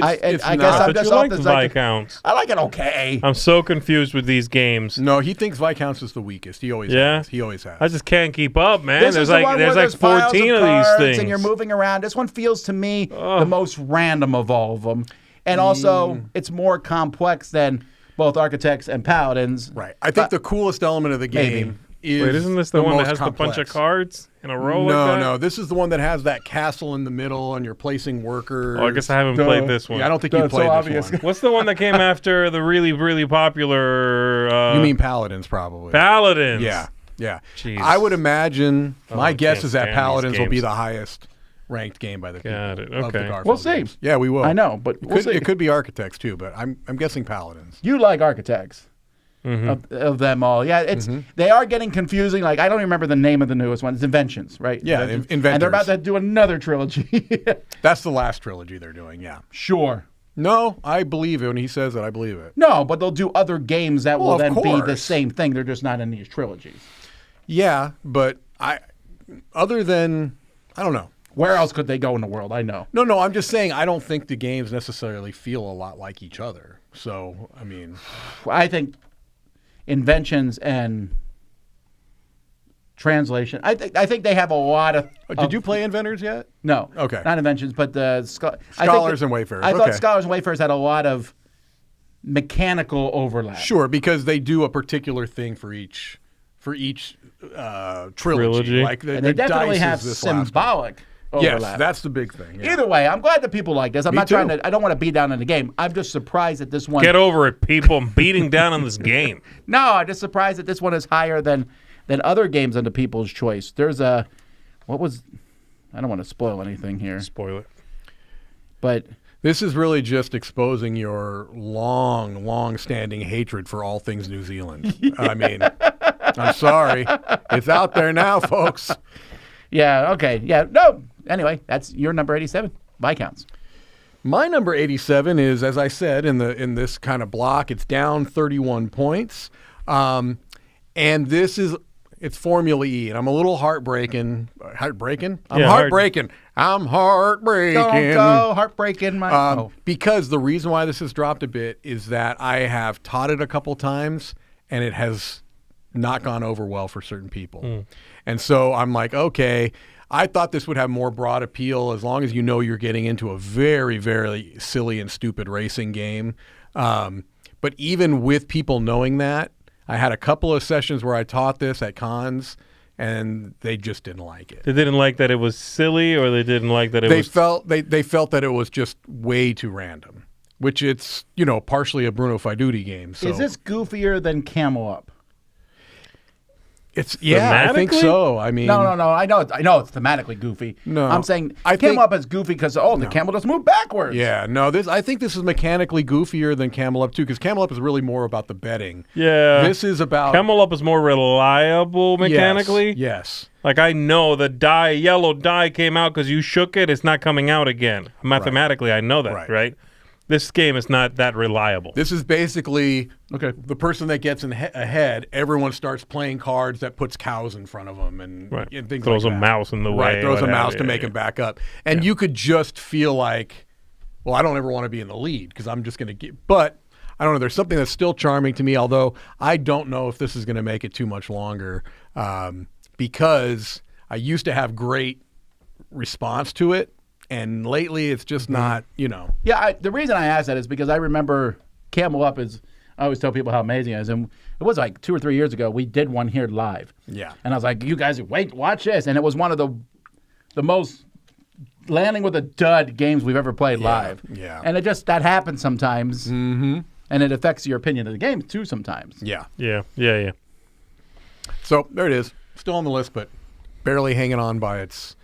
I not. guess I'm But just you off like the Viscounts. I like it okay. I'm so confused with these games. No, he thinks Viscounts is the weakest. He always Yeah? has. He always has. I just can't keep up, man. This There's is the like one there's where like piles 14 of cards these things. and you're moving around. This one feels to me the most random of all of them. And also, it's more complex than both Architects and Paladins. Right. I think the coolest element of the game is Wait, isn't this the one that most has the bunch of complex. cards in a row No, like that? no. This is the one that has that castle in the middle and you're placing workers. Oh, I guess I haven't played this one. Yeah, I don't think you That's so played obvious. this one. What's the one that came after the really, really popular You mean Paladins, probably. Paladins? Yeah, yeah. Jeez. I would imagine, my I guess can't is that stand these Paladins will be games. the highest ranked game by the people. Got it. of the Okay. Garfield We'll see. games. Yeah, we will. I know, but It we'll could, see. it could be Architects too, but I'm guessing Paladins. You like Architects of them all. Yeah, it's they are getting confusing. Like, I don't even remember the name of the newest one. It's Inventions, right? Yeah, Inventions. Inventors. And they're about to do another trilogy. That's the last trilogy they're doing, yeah. Sure. No, I believe it. When he says it, I believe it. No, but they'll do other games that will Well, of then be the course. same thing. They're just not in these trilogies. Yeah, but other than, I don't know. Where else could they go in the world? I know. No, I'm just saying I don't think the games necessarily feel a lot like each other. So, I mean, I think Inventions and Translation. I think they have a lot of. did you play Inventors yet? No. Okay. Not Inventions, but the Scholars and Wayfarers, I thought okay. Scholars and Wayfarers had a lot of mechanical overlap. Sure, because they do a particular thing for each trilogy. Trilogy. Like the, And they the definitely dice have is this last one. symbolic overlap. Yes, that's the big thing. Yeah. Either way, I'm glad that people like this. I'm Me not trying too. to. I don't want to beat down on the game. I'm just surprised that this one. Get over it, people. I'm beating down on this game. No, I'm just surprised that this one is higher than other games on the People's Choice. There's a, what was, I don't want to spoil anything here, Spoil it. but This is really just exposing your long-standing hatred for all things New Zealand. I mean, I'm sorry. It's out there now, folks. yeah, okay, yeah, no. Anyway, that's your number 87. Viscounts. My number 87 is, as I said, in this kind of block, it's down 31 points. And this is, It's Formula E, and I'm a little heartbreaking. Heartbreaking? I'm Yeah, heartbreaking. I'm heartbreaking. Don't go heartbreaking my. Because the reason why this has dropped a bit is that I have taught it a couple times, and it has not gone over well for certain people. And so I'm like, okay, I thought this would have more broad appeal as long as you know you're getting into a very, very silly and stupid racing game. But even with people knowing that, I had a couple of sessions where I taught this at cons, and they just didn't like it. They didn't like that it was silly, or they didn't like that it They was. they felt that it was just way too random, which it's partially a Bruno Faiduti game. So Is this goofier than Camel Up? It's I think Thematically? so. I mean, No. I know it's thematically goofy. No. I'm saying I Camel think- Up is goofy because the camel just moved backwards. Yeah, no. I think this is mechanically goofier than Camel Up too, because Camel Up is really more about the betting. Yeah. This is about Camel Up is more reliable mechanically. Yes. Like, I know the yellow die came out because you shook it. It's not coming out again. Mathematically, I know that, right? This game is not that reliable. This is basically the person that gets ahead. Everyone starts playing cards that puts cows in front of them and things Throws like a that. mouse in the way. Right, throws a what mouse have to you. make them back up. And you could just feel like, well, I don't ever want to be in the lead because I'm just going to get. But I don't know. There's something that's still charming to me, although I don't know if this is going to make it too much longer because I used to have great response to it. And lately, it's just not, Yeah, the reason I asked that is because I remember Camel Up is, I always tell people how amazing it is. And it was like 2 or 3 years ago, we did one here live. Yeah. And I was like, you guys, watch this. And it was one of the most landing with a dud games we've ever played live. Yeah. And that happens sometimes. Mm-hmm. And it affects your opinion of the game, too, sometimes. Yeah. Yeah. So there it is. Still on the list, but barely hanging on by its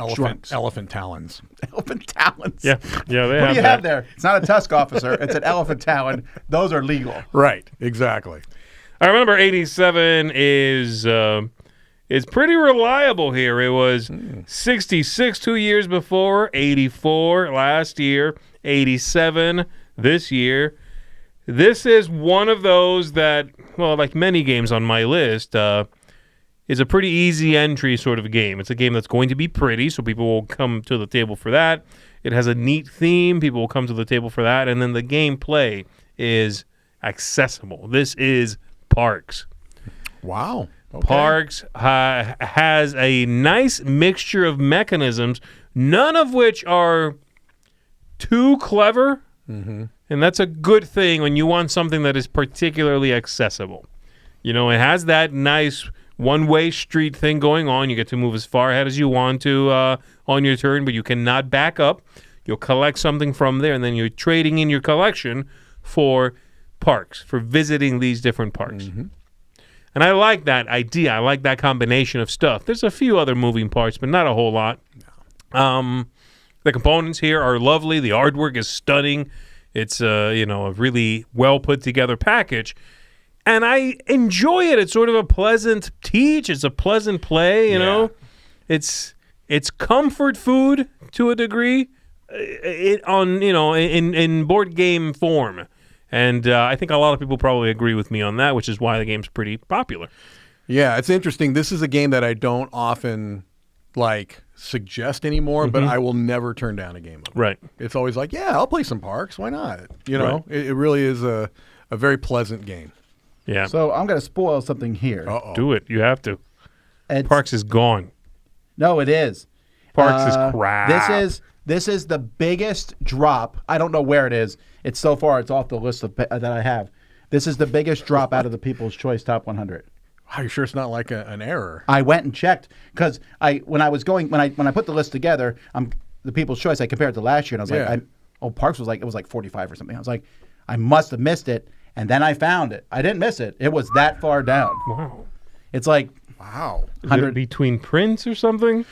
elephant talons. Elephant talons. Yeah. They What do have you that. have there? It's not a tusk officer. It's an elephant talon. Those are legal. Right. Exactly. I remember 87 is pretty reliable here. It was 66 2 years before, 84 last year, 87 this year. This is one of those that, well, like many games on my list, is a pretty easy entry sort of a game. It's a game that's going to be pretty, so people will come to the table for that. It has a neat theme. People will come to the table for that. And then the gameplay is accessible. This is Parks. Wow. Okay. Parks has a nice mixture of mechanisms, none of which are too clever. Mm-hmm. And that's a good thing when you want something that is particularly accessible. It has that nice one-way street thing going on. You get to move as far ahead as you want to on your turn, but you cannot back up. You'll collect something from there, and then you're trading in your collection for parks, for visiting these different parks. Mm-hmm. And I like that idea. I like that combination of stuff. There's a few other moving parts, but not a whole lot. No. The components here are lovely. The artwork is stunning. It's a really well put together package. And I enjoy it. It's sort of a pleasant teach. It's a pleasant play, you know. It's comfort food to a degree in board game form. And I think a lot of people probably agree with me on that, which is why the game's pretty popular. Yeah, it's interesting. This is a game that I don't often suggest anymore, but I will never turn down a game of it. Right. It's always like, yeah, I'll play some Parks. Why not? Right. It really is a very pleasant game. Yeah. So I'm going to spoil something here. Uh-oh. Do it. You have to. It's- Parks is gone. No, it is. Parks is crap. This is the biggest drop. I don't know where it is. It's so far. It's off the list that I have. This is the biggest drop out of the People's Choice Top 100. Are you sure it's not like an error? I went and checked because when I put the list together, the People's Choice. I compared it to last year, and I was like, Parks was it was like 45 or something. I was like, I must have missed it, and then I found it. I didn't miss it. It was that far down. Wow. It's like Wow. Is it between prints or something?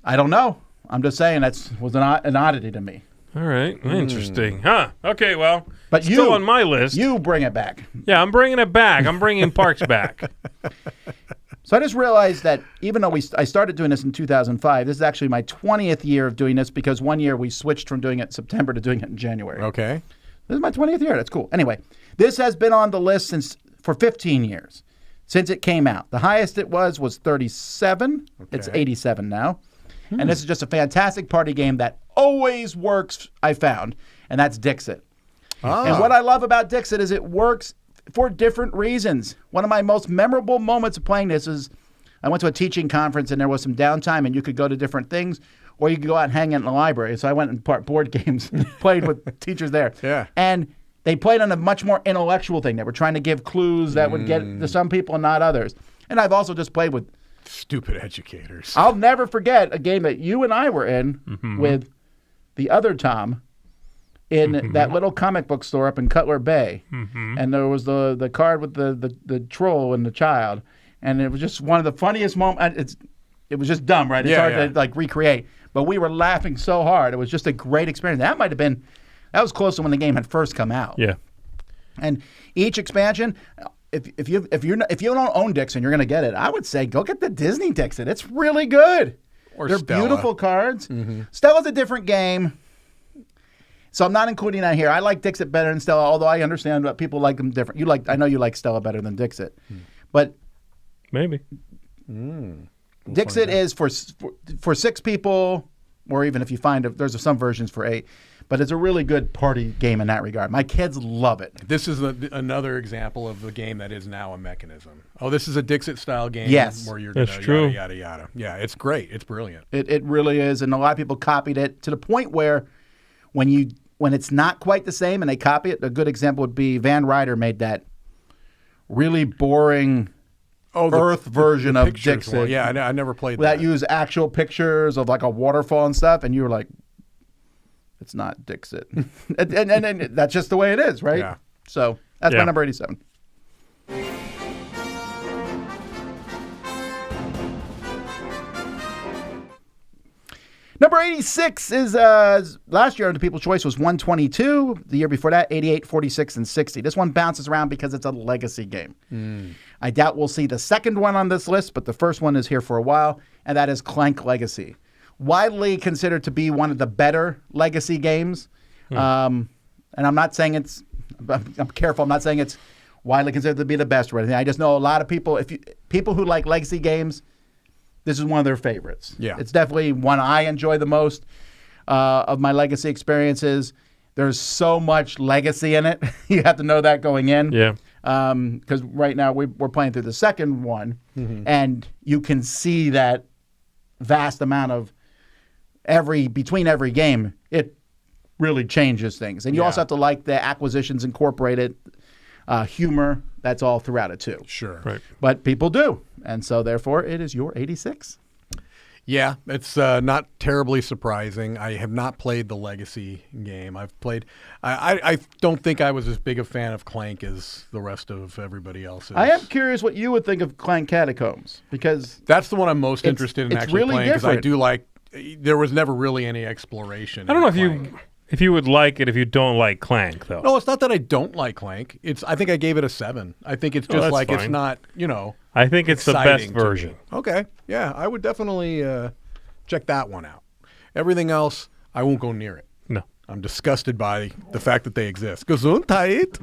I don't know. I'm just saying was an oddity to me. All right. Interesting. Huh. Okay, well, But still on my list. You bring it back. Yeah, I'm bringing it back. I'm bringing Parks back. So I just realized that even though I started doing this in 2005, this is actually my 20th year of doing this because one year we switched from doing it in September to doing it in January. Okay. This is my 20th year. That's cool. Anyway, this has been on the list for 15 years. since it came out. The highest it was 37. It's 87 now. And this is just a fantastic party game that always works, I found, and that's Dixit. And what I love about Dixit is it works for different reasons. One of my most memorable moments of playing this is I went to a teaching conference and there was some downtime and you could go to different things or you could go out and hang out in the library. So I went and board games, played with teachers there. Yeah. And they played on a much more intellectual thing. They were trying to give clues that would get to some people and not others. And I've also just played with Stupid educators. I'll never forget a game that you and I were in with the other Tom in that little comic book store up in Cutler Bay. And there was the card with the troll and the child. And it was just one of the funniest moments. It was just dumb, right? It's hard to recreate. But we were laughing so hard. It was just a great experience. That was close to when the game had first come out. Yeah. And each expansion, if you don't own Dixit, you're going to get it. I would say go get the Disney Dixit. It's really good. Or They're Stella. beautiful cards. Stella's a different game, so I'm not including that here. I like Dixit better than Stella, although I understand that people like them different. I know you like Stella better than Dixit, but Maybe. Dixit is for 6 people, or even if you find there's some versions for 8. But it's a really good party game in that regard. My kids love it. This is another example of the game that is now a mechanism. Oh, this is a Dixit-style game Yes. where you're That's gonna true. yada, yada, yada. Yeah, it's great. It's brilliant. It really is, and a lot of people copied it to the point where when it's not quite the same and they copy it, a good example would be Van Ryder made that really boring Earth version of pictures Dixit. one. Yeah, I never played that that. used actual pictures of like a waterfall and stuff, and you were like, it's not Dixit. and that's just the way it is, right? Yeah. So that's my Yeah. number 87. Number 86 is last year the People's Choice was 122. The year before that, 88, 46, and 60. This one bounces around because it's a legacy game. I doubt we'll see the second one on this list, but the first one is here for a while, and that is Clank Legacy. Widely considered to be one of the better legacy games. And I'm not saying I'm careful, I'm not saying it's widely considered to be the best or anything. I just know a lot of people, people who like legacy games, this is one of their favorites. Yeah. It's definitely one I enjoy the most of my legacy experiences. There's so much legacy in it. You have to know that going in. Yeah. Because right now we're playing through the second one, and you can see that vast amount of between every game. It really changes things. And you also have to like the acquisitions incorporated, humor. That's all throughout it too. Sure. Right. But people do. And so, therefore, it is your 86. Yeah, it's not terribly surprising. I have not played the Legacy game. I've played. I don't think I was as big a fan of Clank as the rest of everybody else is. I am curious what you would think of Clank Catacombs, because That's the one I'm most interested in it's actually really playing because I different. do like. There was never really any exploration. I don't know in if you would like it if you don't like Clank, though. No, it's not that I don't like Clank. I think I gave it a 7. I think it's just that's like it's fine. not, I think it's the best exciting to me. version. Okay. Yeah, I would definitely check that one out. Everything else, I won't go near it. No. I'm disgusted by the fact that they exist. Gesundheit.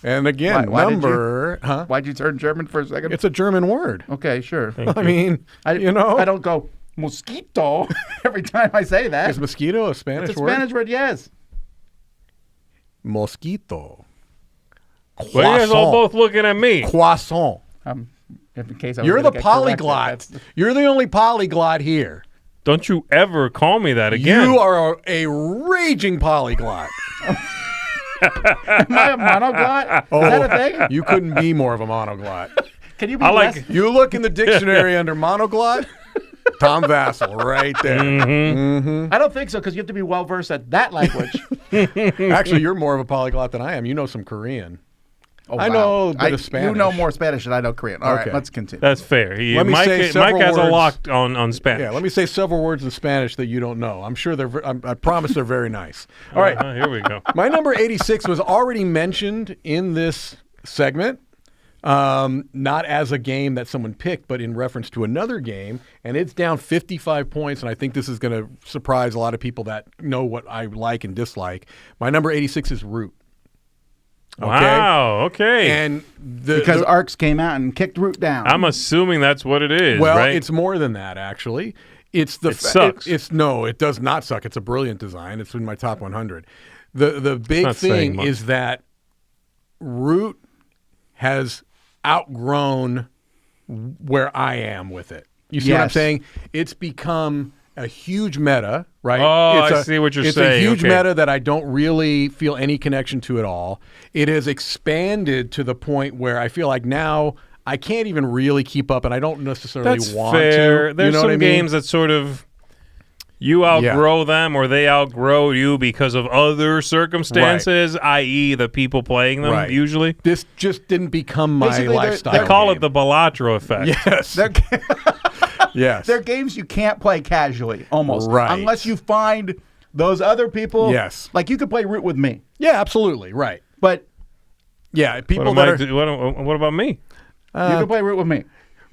And again, Why did number, why'd you turn German for a second? it's a German word. Okay, sure. I mean, I don't go mosquito every time I say that. Is mosquito a Spanish It's a word? Spanish word, yes. Mosquito. Well, you guys all both looking at me. Croissant. In case I was You're gonna the get corrected, polyglot. that's- You're the only polyglot here. Don't you ever call me that again. You are a raging polyglot. Am I a monoglot? Is that a thing? You couldn't be more of a monoglot. Can you be I like- less? You look in the dictionary under monoglot, Tom Vasel, right there. I don't think so, because you have to be well versed at that language. Actually, you're more of a polyglot than I am. You know some Korean. Oh, I wow. know a bit of You know Spanish. more Spanish than I know Korean. All right, Okay. let's continue. That's fair. Let me say Mike several has a words. lock on Spanish. Yeah, let me say several words in Spanish that you don't know. I'm sure I promise they're very nice. All right. Here we go. My number 86 was already mentioned in this segment, not as a game that someone picked, but in reference to another game, and it's down 55 points, and I think this is going to surprise a lot of people that know what I like and dislike. My number 86 is Root. Okay? Wow. okay. And Because Arcs came out and kicked Root down. I'm assuming that's what it is, well, right? it's more than that, actually. It's the sucks. No, it does not suck. It's a brilliant design. It's in my top 100. The big not saying thing much. is that Root has outgrown where I am with it. You see what I'm Yes. saying? It's become a huge meta, right? Oh, it's I see what you're it's saying. a huge Okay. meta that I don't really feel any connection to at all. It has expanded to the point where I feel like now I can't even really keep up, and I don't necessarily That's want fair. to. There's you know some what I mean? games that sort of you outgrow them or they outgrow you because of other circumstances, i.e. the people playing them Right. usually. This just didn't become my Basically, they're- lifestyle. I call game. it the Balatro effect. Yes. They're, Yes. they're games you can't play casually, almost. Right. Unless you find those other people. Yes. Like you could play Root with me. Yeah, absolutely. Right. But Yeah, people What, that am I are do- what about me? you can play Root with me.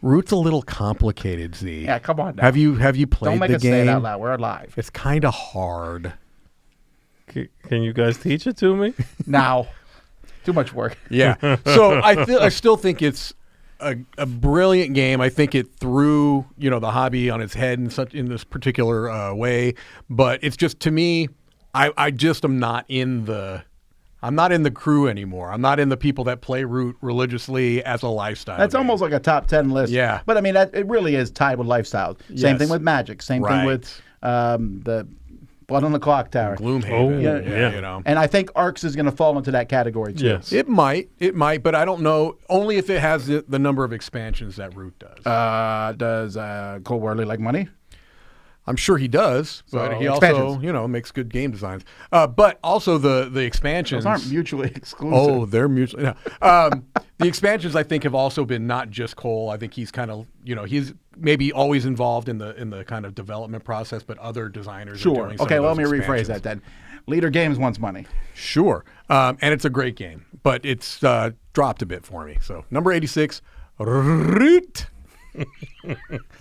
Root's a little complicated, Z. Yeah, come on now. Have you played Don't make the us game? say it out loud. We're live. It's kind of hard. Can you guys teach it to me? Now. Too much work. Yeah. So I still think it's a brilliant game. I think it threw the hobby on its head in this particular way. But it's just, to me, I just am not in the. I'm not in the crew anymore. I'm not in the people that play Root religiously as a lifestyle. That's game. almost like a top 10 list. Yeah. But I mean, it really is tied with lifestyle. Same Yes. thing with Magic. Same thing Right. with the Blood on the Clock Tower. Gloomhaven. Oh, yeah. You know. And I think Arcs is going to fall into that category too. Yes. It might, but I don't know. Only if it has the number of expansions that Root does. Does Cole Worley like money? I'm sure he does, but So, he also, expansions. makes good game designs. But also the expansions Those aren't mutually exclusive. Oh, they're mutually. No. The expansions, I think, have also been not just Cole. I think he's kind of, he's maybe always involved in the kind of development process, but other designers. Are Sure. doing some Okay, of well, let those me rephrase expansions. that then. Leader Games wants money. Sure, and it's a great game, but it's dropped a bit for me. So number 86, Root.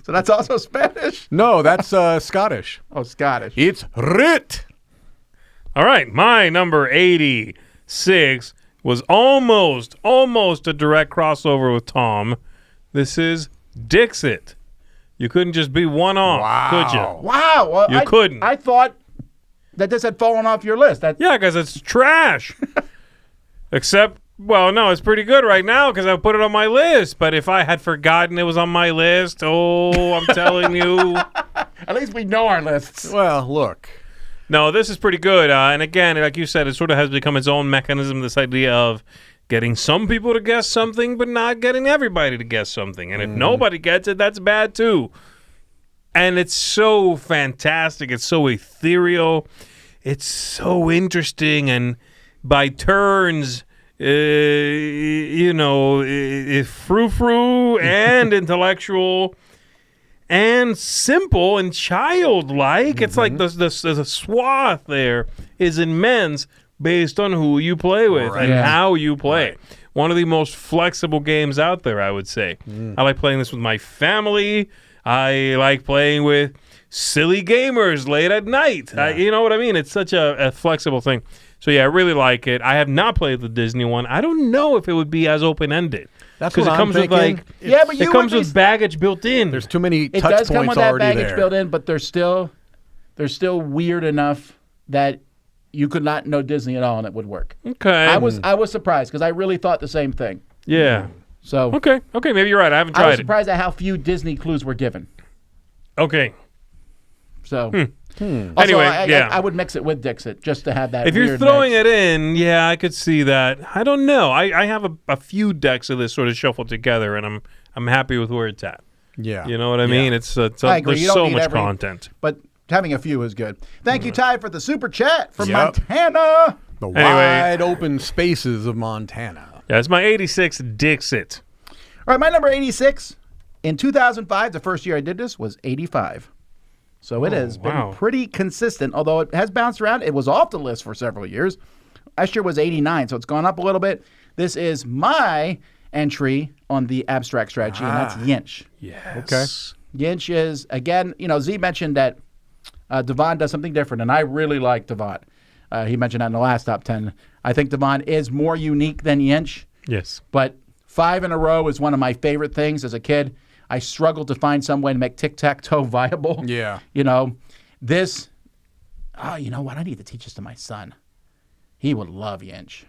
So that's also Spanish? No, that's Scottish. Oh, Scottish. It's Root. All right, my number 86 was almost a direct crossover with Tom. This is Dixit. You couldn't just be one off, could you? Wow. Well, You couldn't. I thought that this had fallen off your list. Yeah, because it's trash. Except, well, no, it's pretty good right now because I put it on my list. But if I had forgotten it was on my list, I'm telling you. At least we know our lists. Well, look. No, this is pretty good. And again, like you said, it sort of has become its own mechanism, this idea of getting some people to guess something, but not getting everybody to guess something. And if nobody gets it, that's bad too. And it's so fantastic. It's so ethereal. It's so interesting. And by turns, frou-frou and intellectual and simple and childlike. It's like the swath there is immense based on who you play with and Yeah. how you play. One of the most flexible games out there, I would say. I like playing this with my family. I like playing with silly gamers late at night. You know what I mean? It's such a flexible thing. So, yeah, I really like it. I have not played the Disney one. I don't know if it would be as open-ended. That's because what it I'm comes thinking. with, like, Yeah, but it you comes would be- with baggage built in. There's too many It touch does come points with that already baggage there. built in, but they're still weird enough that you could not know Disney at all and it would work. Okay. I was surprised because I really thought the same thing. Yeah. So Okay, maybe you're right. I haven't I was tried it. surprised at how few Disney clues were given. Okay. So Also, Anyway, I would mix it with Dixit just to have that. If you're weird throwing mix. it in, yeah, I could see that. I don't know. I have a few decks of this sort of shuffled together, and I'm happy with where it's at. Yeah. You know what I mean? It's I agree. there's You don't so need much every- content. But having a few is good. Thank you, Ty, for the super chat from Yep. Montana. The Anyway. wide open spaces of Montana. Yeah, it's my 86 Dixit. All right, my number 86 in 2005, the first year I did this, was 85. So it has wow. been pretty consistent, although it has bounced around. It was off the list for several years. Last year was 89, so it's gone up a little bit. This is my entry on the abstract strategy, and that's Yinch. Yes. Yinch is, again, Z mentioned that Devon does something different, and I really like Devon. He mentioned that in the last top 10. I think Devon is more unique than Yinch. Yes. But 5 in a row is one of my favorite things as a kid. I struggled to find some way to make tic-tac-toe viable. Yeah. You know, this, you know what? I need to teach this to my son. He would love Yinch.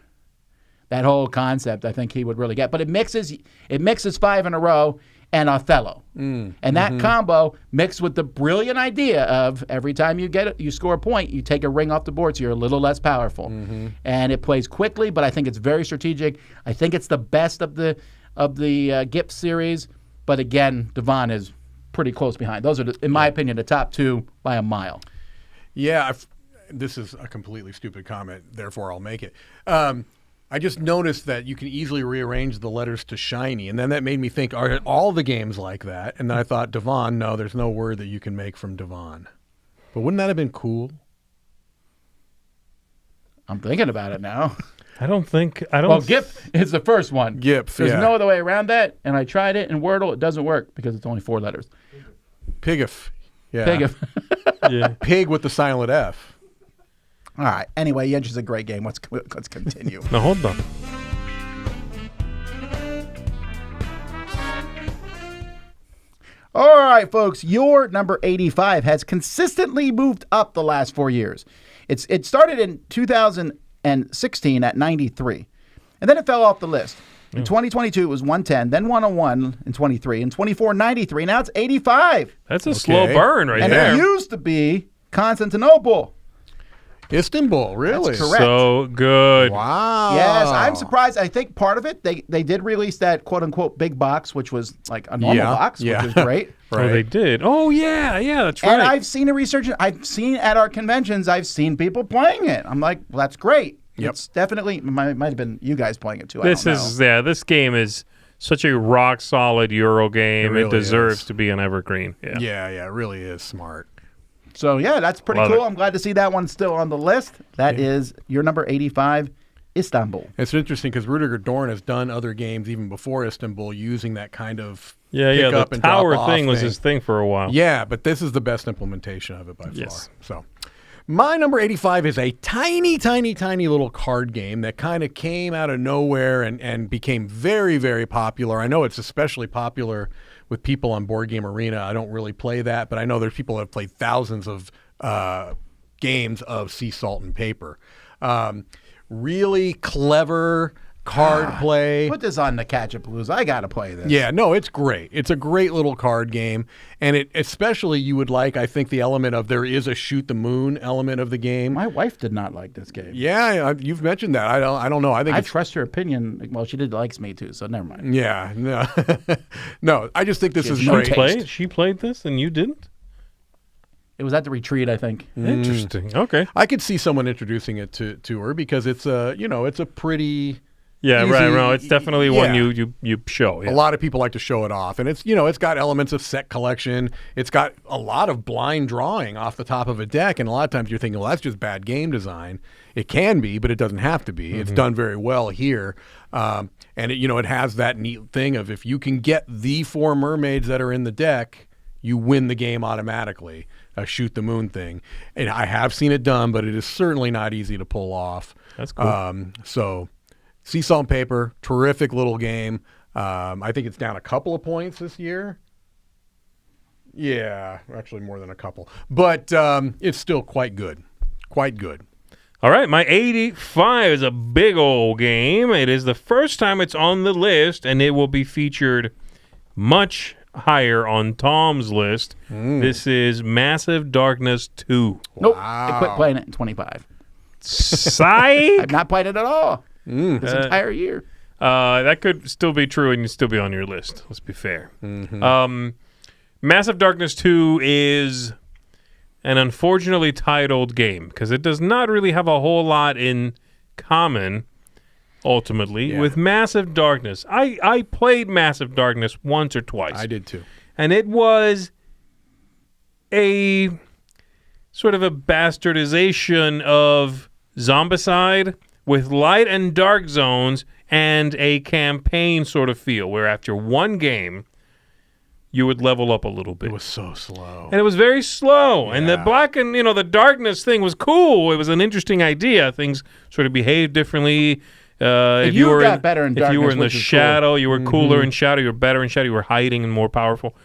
That whole concept, I think he would really get. But it mixes 5 in a row and Othello. And that combo mixed with the brilliant idea of every time you score a point, you take a ring off the board so you're a little less powerful. And it plays quickly, but I think it's very strategic. I think it's the best of the GIP series. But again, Devon is pretty close behind. Those are, in my opinion, the top 2 by a mile. Yeah, this is a completely stupid comment, therefore I'll make it. I just noticed that you can easily rearrange the letters to shiny, and then that made me think, are all the games like that? And then I thought, Devon, no, there's no word that you can make from Devon. But wouldn't that have been cool? I'm thinking about it now. Well, GIP is the first one. GIP, There's yeah. no other way around that, and I tried it in Wordle. It doesn't work because it's only 4 letters. Pigif. Yeah. Pig. Yeah. Pig with the silent F. All right. Anyway, Yinch is a great game. Let's continue. Now, hold on. All right, folks. Your number 85 has consistently moved up the last 4 years. It started in 2016 at 93, and then it fell off the list. In 2022, it was 110, then 101 in 23, in 24, 93. Now it's 85. That's a slow burn right And there. it used to be Constantinople. Istanbul, really? That's correct. So good. Wow. Yes, I'm surprised. I think part of it, they did release that quote-unquote big box, which was like a normal box, which is great. Oh, they did. Oh, yeah, that's right. And I've seen a research. I've seen at our conventions, I've seen people playing it. I'm like, well, that's great. Yep. It's definitely, might have been you guys playing it too. This game is such a rock-solid Euro game. It really deserves is. to be an evergreen. Yeah. Yeah, it really is smart. So, yeah, that's pretty Love cool. it. I'm glad to see that one still on the list. That is your number 85, Istanbul. It's interesting because Rudiger Dorn has done other games even before Istanbul using that kind of Yeah, pick the up and drop tower off thing was his thing for a while. Yeah, but this is the best implementation of it by Yes. far. So, my number 85 is a tiny, tiny, tiny little card game that kind of came out of nowhere and became very, very popular. I know it's especially popular with people on Board Game Arena. I don't really play that, but I know there's people that have played thousands of games of Sea Salt and Paper. Really clever card play. Put this on the Catch-A-Palooza. I got to play this. Yeah, no, it's great. It's a great little card game, and it especially you would like, I think, the element of there is a shoot the moon element of the game. My wife did not like this game. Yeah, you've mentioned that. I don't know. I think I it's trust her opinion. Well, she likes me too, so never mind. yeah, no, no. I just think this is has no great. taste. She played this and you didn't? It was at the retreat, I think. Interesting. Okay. I could see someone introducing it to her because it's a pretty. Yeah, easy- right. No, it's definitely one yeah. you show. Yeah. A lot of people like to show it off, and it's got elements of set collection. It's got a lot of blind drawing off the top of a deck, and a lot of times you're thinking, well, that's just bad game design. It can be, but it doesn't have to be. It's done very well here, and it has that neat thing of if you can get the 4 mermaids that are in the deck, you win the game automatically. A shoot the moon thing, and I have seen it done, but it is certainly not easy to pull off. That's cool. So. Sea Salt and Paper, terrific little game. I think it's down a couple of points this year. Yeah, actually more than a couple. But it's still quite good. Quite good. All right, my 85 is a big old game. It is the first time it's on the list, and it will be featured much higher on Tom's list. This is Massive Darkness 2. Nope. I quit playing it in 25. Psych! I've not played it at all this entire year. That could still be true and still be on your list. Let's be fair. Massive Darkness 2 is an unfortunately titled game because it does not really have a whole lot in common, ultimately, with Massive Darkness. I played Massive Darkness once or twice. I did too. And it was a sort of a bastardization of Zombicide with light and dark zones and a campaign sort of feel where after one game you would level up a little bit. It was so slow. And it was very slow. Yeah. And the black and, the darkness thing was cool. It was an interesting idea. Things sort of behaved differently. If you got better in if you were darkness, in the which is shadow, cool. you were cooler in shadow. You were better in shadow. You were hiding and more powerful.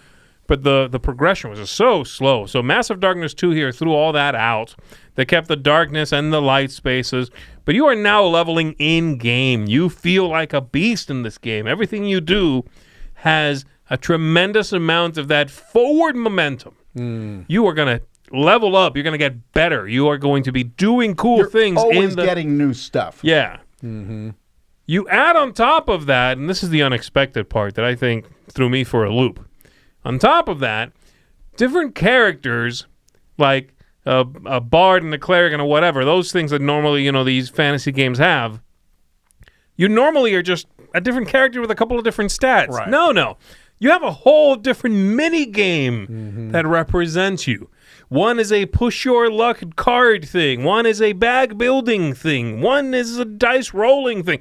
But the progression was just so slow. So Massive Darkness 2 here threw all that out. They kept the darkness and the light spaces. But you are now leveling in-game. You feel like a beast in this game. Everything you do has a tremendous amount of that forward momentum. You are going to level up. You're going to get better. You are going to be doing cool things. Always getting new stuff. Yeah. You add on top of that, and this is the unexpected part that I think threw me for a loop. On top of that, different characters like a bard and a cleric and a whatever, those things that normally, these fantasy games have, you normally are just a different character with a couple of different stats. Right. No. You have a whole different mini game that represents you. One is a push your luck card thing. One is a bag building thing. One is a dice rolling thing.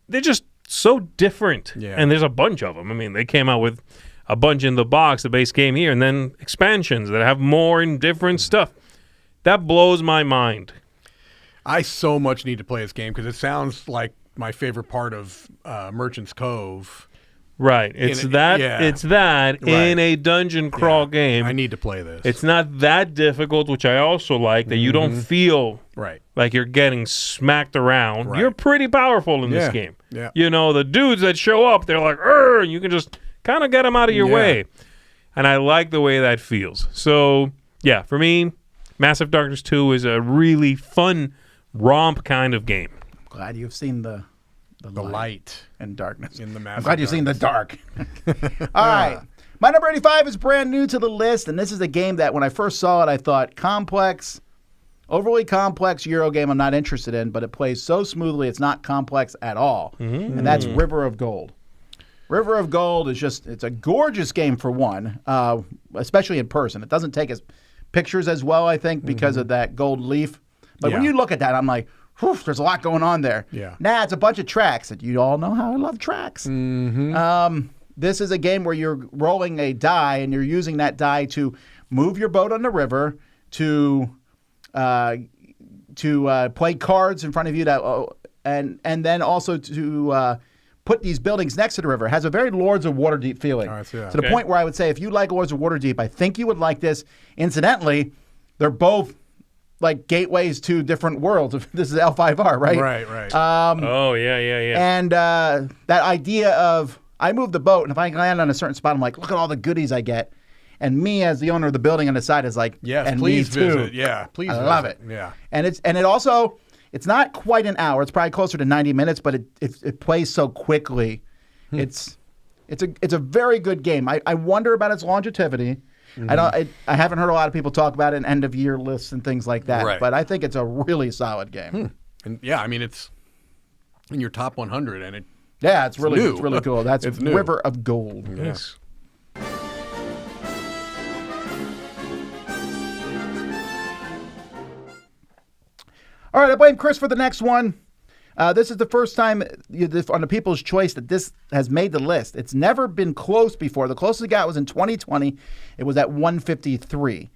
They're just so different. Yeah. And there's a bunch of them. I mean, they came out with a bunch in the box, the base game here, and then expansions that have more and different stuff. That blows my mind. I so much need to play this game because it sounds like my favorite part of Merchant's Cove. Right. It's that in a dungeon crawl game. I need to play this. It's not that difficult, which I also like, that you don't feel like you're getting smacked around. Right. You're pretty powerful in this game. Yeah. The dudes that show up, they're like, and you can just kind of get them out of your way. And I like the way that feels. So, yeah, for me, Massive Darkness 2 is a really fun romp kind of game. Glad you've seen the light and darkness. in the I'm Massive glad you've seen the dark. All right. My number 85 is brand new to the list, and this is a game that when I first saw it, I thought complex, overly complex Euro game I'm not interested in, but it plays so smoothly it's not complex at all. And that's River of Gold. River of Gold is it's a gorgeous game for one, especially in person. It doesn't take pictures as well, I think, because of that gold leaf. But when you look at that, I'm like, whew, there's a lot going on there. Yeah. Nah, it's a bunch of tracks. And you all know how I love tracks. This is a game where you're rolling a die, and you're using that die to move your boat on the river, to play cards in front of you, and then also to put these buildings next to the river. It has a very Lords of Waterdeep feeling. I see that. To the point where I would say if you like Lords of Waterdeep, I think you would like this. Incidentally, they're both like gateways to different worlds. This is L5R, right? Right. Yeah. And that idea of I move the boat, and if I land on a certain spot, I'm like, look at all the goodies I get. And me, as the owner of the building on the side, is like, Yes, and please me too. visit. Yeah, please I visit. love it. Yeah. And it also, it's not quite an hour. It's probably closer to 90 minutes, but it plays so quickly. It's a very good game. I wonder about its longevity. I haven't heard a lot of people talk about it in end of year lists and things like that. Right. But I think it's a really solid game. And yeah, I mean it's in your top 100, and It's really new. it's really cool. That's It's new. River of Gold. Yes. All right, I blame Chris for the next one. This is the first time on the People's Choice that this has made the list. It's never been close before. The closest it got was in 2020. It was at 153.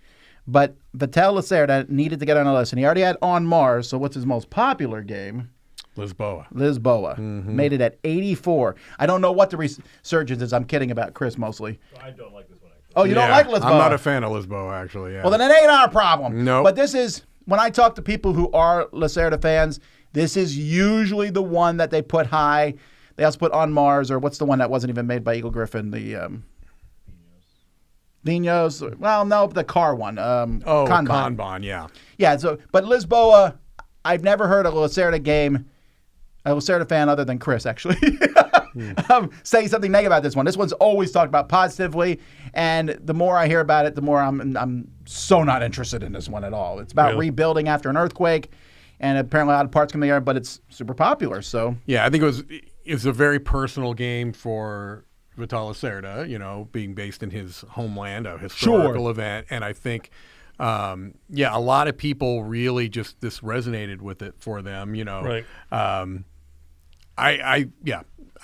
But Vasel Lacerda needed to get on the list, and he already had On Mars, so what's his most popular game? Lisboa. Made it at 84. I don't know what the resurgence is. I'm kidding about Chris mostly. I don't like this one, actually. Oh, you don't like Lisboa? I'm not a fan of Lisboa, actually. Yeah. Well, then it ain't our problem. No. But this is, when I talk to people who are Lacerda fans, this is usually the one that they put high. They also put On Mars, or what's the one that wasn't even made by Eagle Griffin? The Vinos. Well, no, the car one. Kanban, yeah. Yeah, but Lisboa, I've never heard a Lacerda game, a Lacerda fan other than Chris, actually, say something negative about this one. This one's always talked about positively, and the more I hear about it, the more I'm so not interested in this one at all. It's about rebuilding after an earthquake, and apparently a lot of parts come together, but it's super popular. So yeah, I think it's a very personal game for Vasel Lacerda, being based in his homeland, a historical event, and I think. A lot of people really just this resonated with it for them, Right.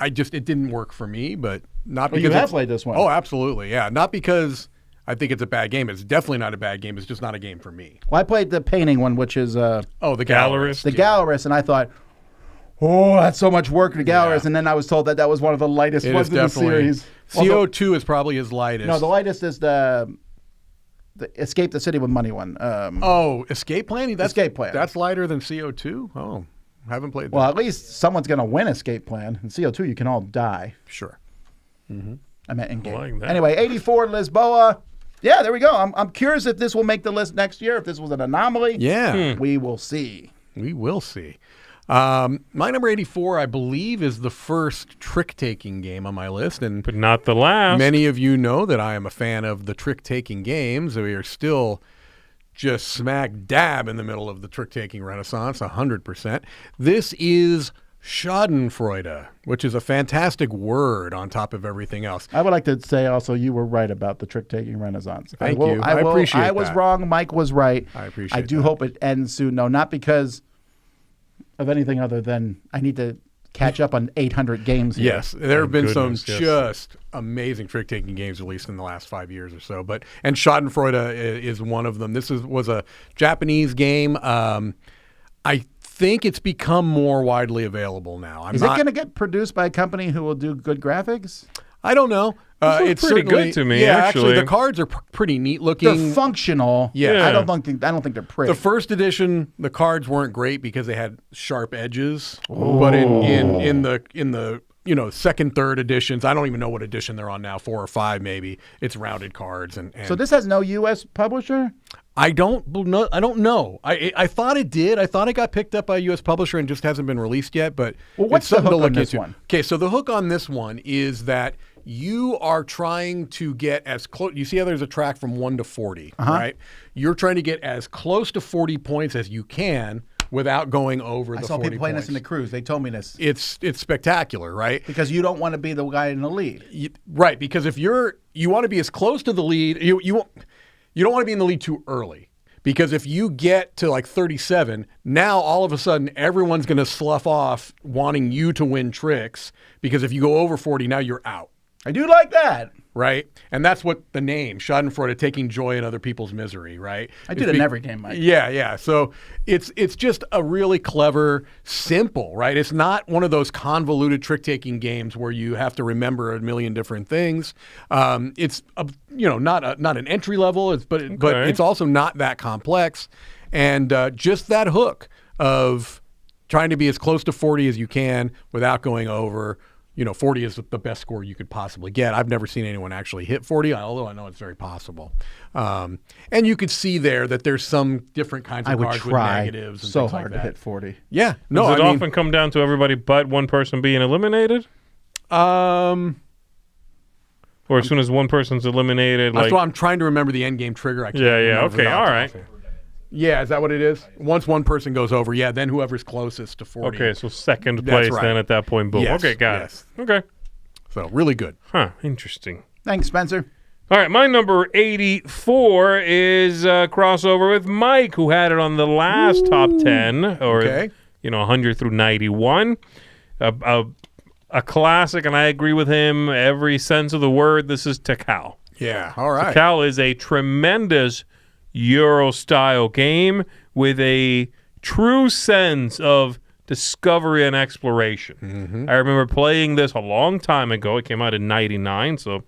It didn't work for me, but not Well, because you have played this one. Oh, absolutely, yeah. Not because I think it's a bad game. It's definitely not a bad game. It's just not a game for me. Well, I played the painting one, which is The Gallerist. the Gallerist, and I thought, oh, that's so much work to Gowers. Yeah. And then I was told that was one of the lightest ones in the series. CO2 is probably his lightest. No, the lightest is the Escape the City with Money one. Escape Plan? Escape Plan. That's lighter than CO2? Oh, haven't played that. Well, at least someone's going to win Escape Plan. In CO2, you can all die. Sure. I meant in game. like that. Anyway, 84 Lisboa. Yeah, there we go. I'm curious if this will make the list next year. If this was an anomaly. Yeah. We will see. We will see. My number 84, I believe, is the first trick-taking game on my list. But not the last. Many of you know that I am a fan of the trick-taking games. We are still just smack dab in the middle of the trick-taking renaissance, 100%. This is Schadenfreude, which is a fantastic word on top of everything else. I would like to say also you were right about the trick-taking renaissance. Thank you. I appreciate I was that. wrong. Mike was right. I appreciate I do that. hope it ends soon. No, not because of anything other than I need to catch up on 800 games here. Yes, there have been some goodness, yes. just amazing trick-taking games released in the last 5 years or so. And Schadenfreude is one of them. This was a Japanese game. I think it's become more widely available now. Is it going to get produced by a company who will do good graphics? I don't know. It's pretty good certainly- to me, Yeah, actually. the cards are pretty neat looking. They're functional. Yeah. I don't think they're pretty. The first edition, the cards weren't great because they had sharp edges. But in the second, third editions, I don't even know what edition they're on now, 4 or 5 maybe. It's rounded cards and So this has no U.S. publisher? I don't know. I thought it did. I thought it got picked up by a U.S. publisher and just hasn't been released yet. But Well, what's it's something the to hook look on this into. one? Okay, so the hook on this one is that you are trying to get as close. You see how there's a track from 1 to 40, right? You're trying to get as close to 40 points as you can without going over I the saw 40 people playing points. this in the cruise. They told me this. It's spectacular, right? Because you don't want to be the guy in the lead. Right, because if you want to be as close to the lead, you don't want to be in the lead too early. Because if you get to like 37, now all of a sudden everyone's going to slough off wanting you to win tricks. Because if you go over 40, now you're out, I do like that. right? And that's what the name, Schadenfreude, taking joy in other people's misery, right? I do that in every game, Mike. Yeah. So it's just a really clever, simple, right? It's not one of those convoluted trick-taking games where you have to remember a million different things. It's not an entry level, but it's also not that complex, and just that hook of trying to be as close to 40 as you can without going over. 40 is the best score you could possibly get. I've never seen anyone actually hit 40, although I know it's very possible. And you could see there that there's some different kinds of I would cards with try negatives and so things hard like to that. hit 40. Yeah. No, Does it often come down to everybody but one person being eliminated? Or as soon as one person's eliminated, that's like why I'm trying to remember the end game trigger. I can't yeah, remember okay, it off all the right. top of it. Yeah, is that what it is? Once one person goes over, then whoever's closest to 40. Okay, so second That's place right. then at that point, boom. Yes, Okay, got yes. it. Okay. So really good. Huh, interesting. Thanks, Spencer. All right, my number 84 is crossover with Mike, who had it on the last top 10, or Okay. 100 through 91. A classic, and I agree with him every sense of the word. This is Tikal. Yeah. All right. Tikal is a tremendous Euro-style game with a true sense of discovery and exploration. Mm-hmm. I remember playing this a long time ago. It came out in 99, so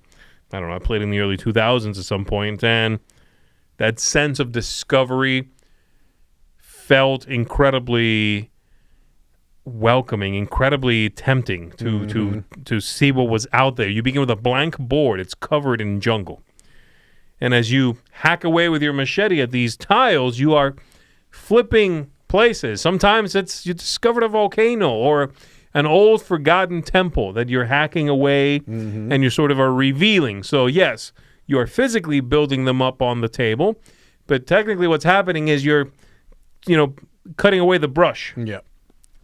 I don't know. I played in the early 2000s at some point, and that sense of discovery felt incredibly welcoming, incredibly tempting to see what was out there. You begin with a blank board. It's covered in jungle. And as you hack away with your machete at these tiles, you are flipping places. Sometimes you discovered a volcano or an old forgotten temple that you're hacking away and you sort of are revealing. So yes, you are physically building them up on the table, but technically what's happening is you're, cutting away the brush Yeah.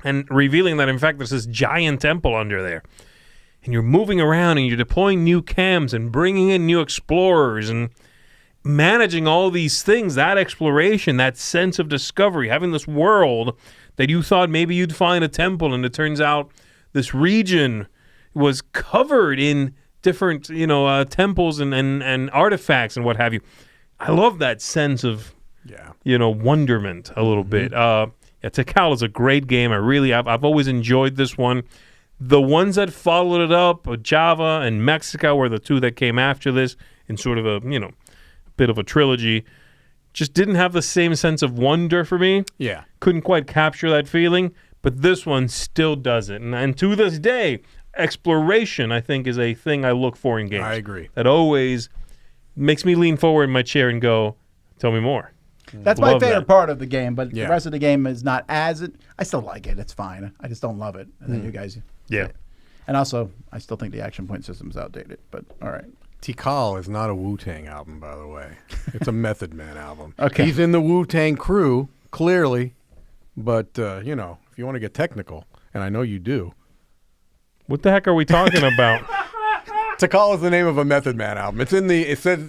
and revealing that in fact there's this giant temple under there. And you're moving around and you're deploying new cams and bringing in new explorers and managing all these things, that exploration, that sense of discovery, having this world that you thought maybe you'd find a temple, and it turns out this region was covered in different, temples and artifacts and what have you. I love that sense of, wonderment a little bit. Tikal is a great game. I've always enjoyed this one. The ones that followed it up, Java and Mexico, were the two that came after this in sort of a bit of a trilogy. Just didn't have the same sense of wonder for me. Yeah. Couldn't quite capture that feeling, but this one still does it. And to this day, exploration, I think, is a thing I look for in games. I agree. That always makes me lean forward in my chair and go, tell me more. That's my Love favorite that. part of the game, but Yeah. the rest of the game is not as I still like it. It's fine. I just don't love it. And then you guys, Yeah. and also I still think the action point system is outdated. But all right, Tikal is not a Wu-Tang album, by the way. It's a Method Man album. Okay. He's in the Wu-Tang crew, clearly, but if you want to get technical, and I know you do, What the heck are we talking about? Tikal is the name of a Method Man album.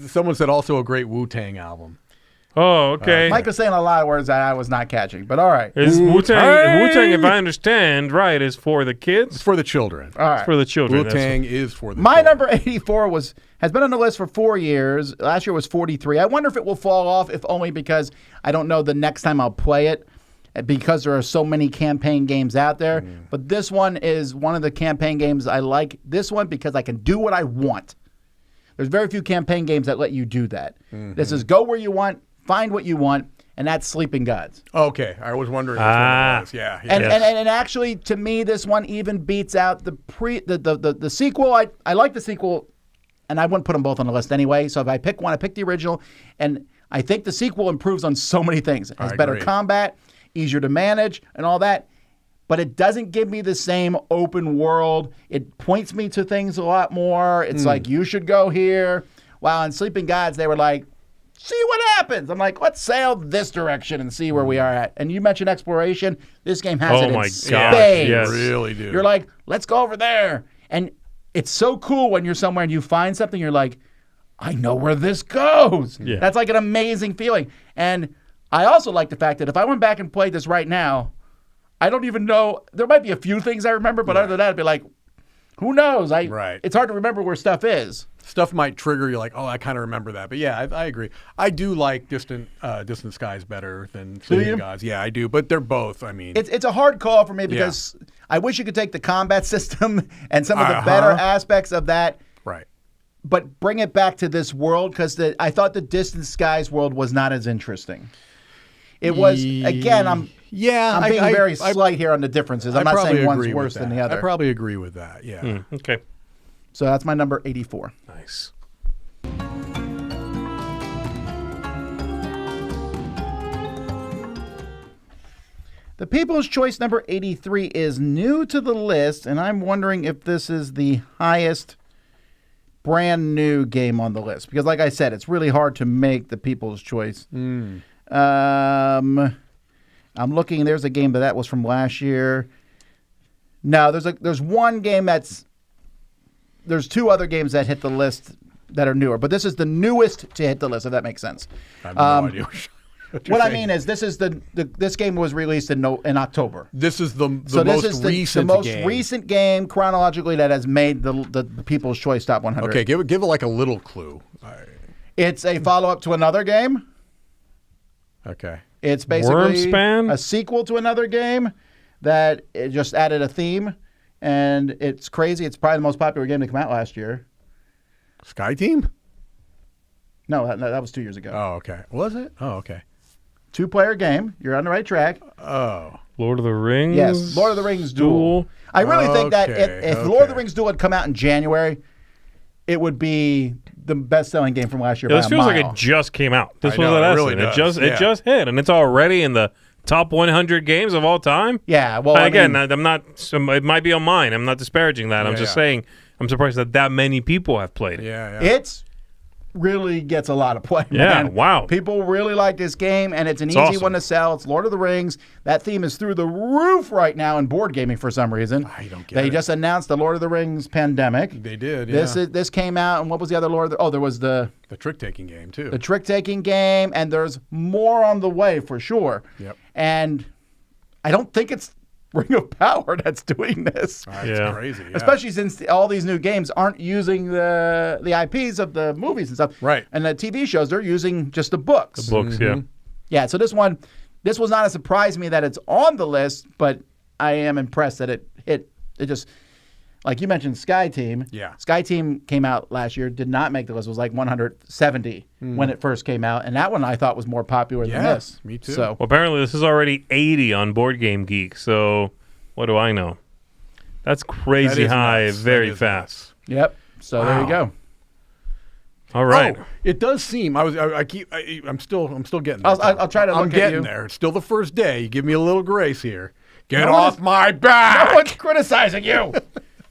Someone said also a great Wu-Tang album. Oh, okay. Mike was saying a lot of words that I was not catching. But all right, Is Wu-Tang, if I understand right, is for the It's kids? for the children. all right. It's for the children. That's Wu-Tang is for the My children. number 84 has been on the list for 4 years. Last year was 43. I wonder if it will fall off, if only because I don't know the next time I'll play it, because there are so many campaign games out there. But this one is one of the campaign games I like. This one because I can do what I want. There's very few campaign games that let you do that. This is go where you want, find what you want, and that's Sleeping Gods. Okay, I was wondering which one it was. Yeah. And, Yes. and actually, to me, this one even beats out the sequel. I like the sequel, and I wouldn't put them both on the list anyway. So if I pick one, I pick the original, and I think the sequel improves on so many things. It has I better agree. combat, easier to manage, and all that. But it doesn't give me the same open world. It points me to things a lot more. It's like, you should go here. While in Sleeping Gods, they were like, see what happens. I'm like, let's sail this direction and see where we are at. And you mentioned exploration. This game has Oh it in my spades. gosh, yes. Really do. You're like, let's go over there. And it's so cool when you're somewhere and you find something, you're like, I know where this goes. Yeah. That's like an amazing feeling. And I also like the fact that if I went back and played this right now, I don't even know. There might be a few things I remember, but other than that, I'd be like, who knows? Right. It's hard to remember where stuff is. Stuff might trigger you like, oh, I kind of remember that. But yeah, I agree. I do like Distant Skies better than Sleeping you? Gods. Yeah, I do. But they're both. I mean, It's a hard call for me because I wish you could take the combat system and some of the better aspects of that, right. but bring it back to this world because I thought the Distant Skies world was not as interesting. It was, again, I'm being very slight here on the differences. I'm not probably saying one's agree worse with than that. the other. I probably agree with that. Yeah. Okay. So that's my number 84. Nice. The People's Choice number 83 is new to the list, and I'm wondering if this is the highest brand new game on the list. Because like I said, it's really hard to make the People's Choice. I'm looking, there's a game, but that was from last year. No, there's one game there's two other games that hit the list that are newer, but this is the newest to hit the list, if that makes sense. I have no idea what you're What I saying. mean is this game was released in October. This is the So most this is recent the most game. recent game chronologically that has made the People's Choice Top 100. Okay, give it like a little clue. It's a follow-up to another game. Okay. It's basically Wormspan? a sequel to another game that it just added a theme, and it's crazy. It's probably the most popular game to come out last year. Sky Team? No, that was 2 years ago. Oh, okay. Was it? Oh, okay. 2-player game. You're on the right track. Oh. Lord of the Rings. Yes, Lord of the Rings Duel. I really think that if Lord of the Rings Duel had come out in January, it would be the best-selling game from last year. Yeah, by this a feels like mile. it just came out. This I was know, an it really accident. does, It just hit, and it's already in the top 100 games of all time. Yeah, well, Again, I mean, I'm not. It might be on mine. I'm not disparaging that. I'm Yeah, just yeah. saying. I'm surprised that many people have played it. Yeah, yeah. it's really gets a lot of play, Yeah, man. wow. People really like this game, and it's an easy awesome. one to sell. It's Lord of the Rings. That theme is through the roof right now in board gaming for some reason. I don't get They it. just announced the Lord of the Rings pandemic. They did, yeah. This came out, and what was the other Lord of the... Oh, there was the trick-taking game, too. trick-taking game, and there's more on the way for sure. Yep. And I don't think it's Ring of Power that's doing this. It's Yeah. crazy. Yeah. Especially since all these new games aren't using the IPs of the movies and stuff. Right. And the TV shows, they're using just the books. Books, yeah. Yeah, so this one, This was not a surprise to me that it's on the list, but I am impressed that it hit. It just, like you mentioned, Sky Team. Yeah. Sky Team came out last year, did not make the list. It was like 170 when it first came out, and that one I thought was more popular than this. Me too. So Well, apparently this is already 80 on Board Game Geek. So what do I know? That's crazy That is high, nuts. very That is fast. yep. So there you Wow. go. All right. Oh, it does seem. I'm still getting there. I'll try to I'm look at getting you. there. It's still the first day. You give me a little grace here. Get No one off is- my back. No one's criticizing you.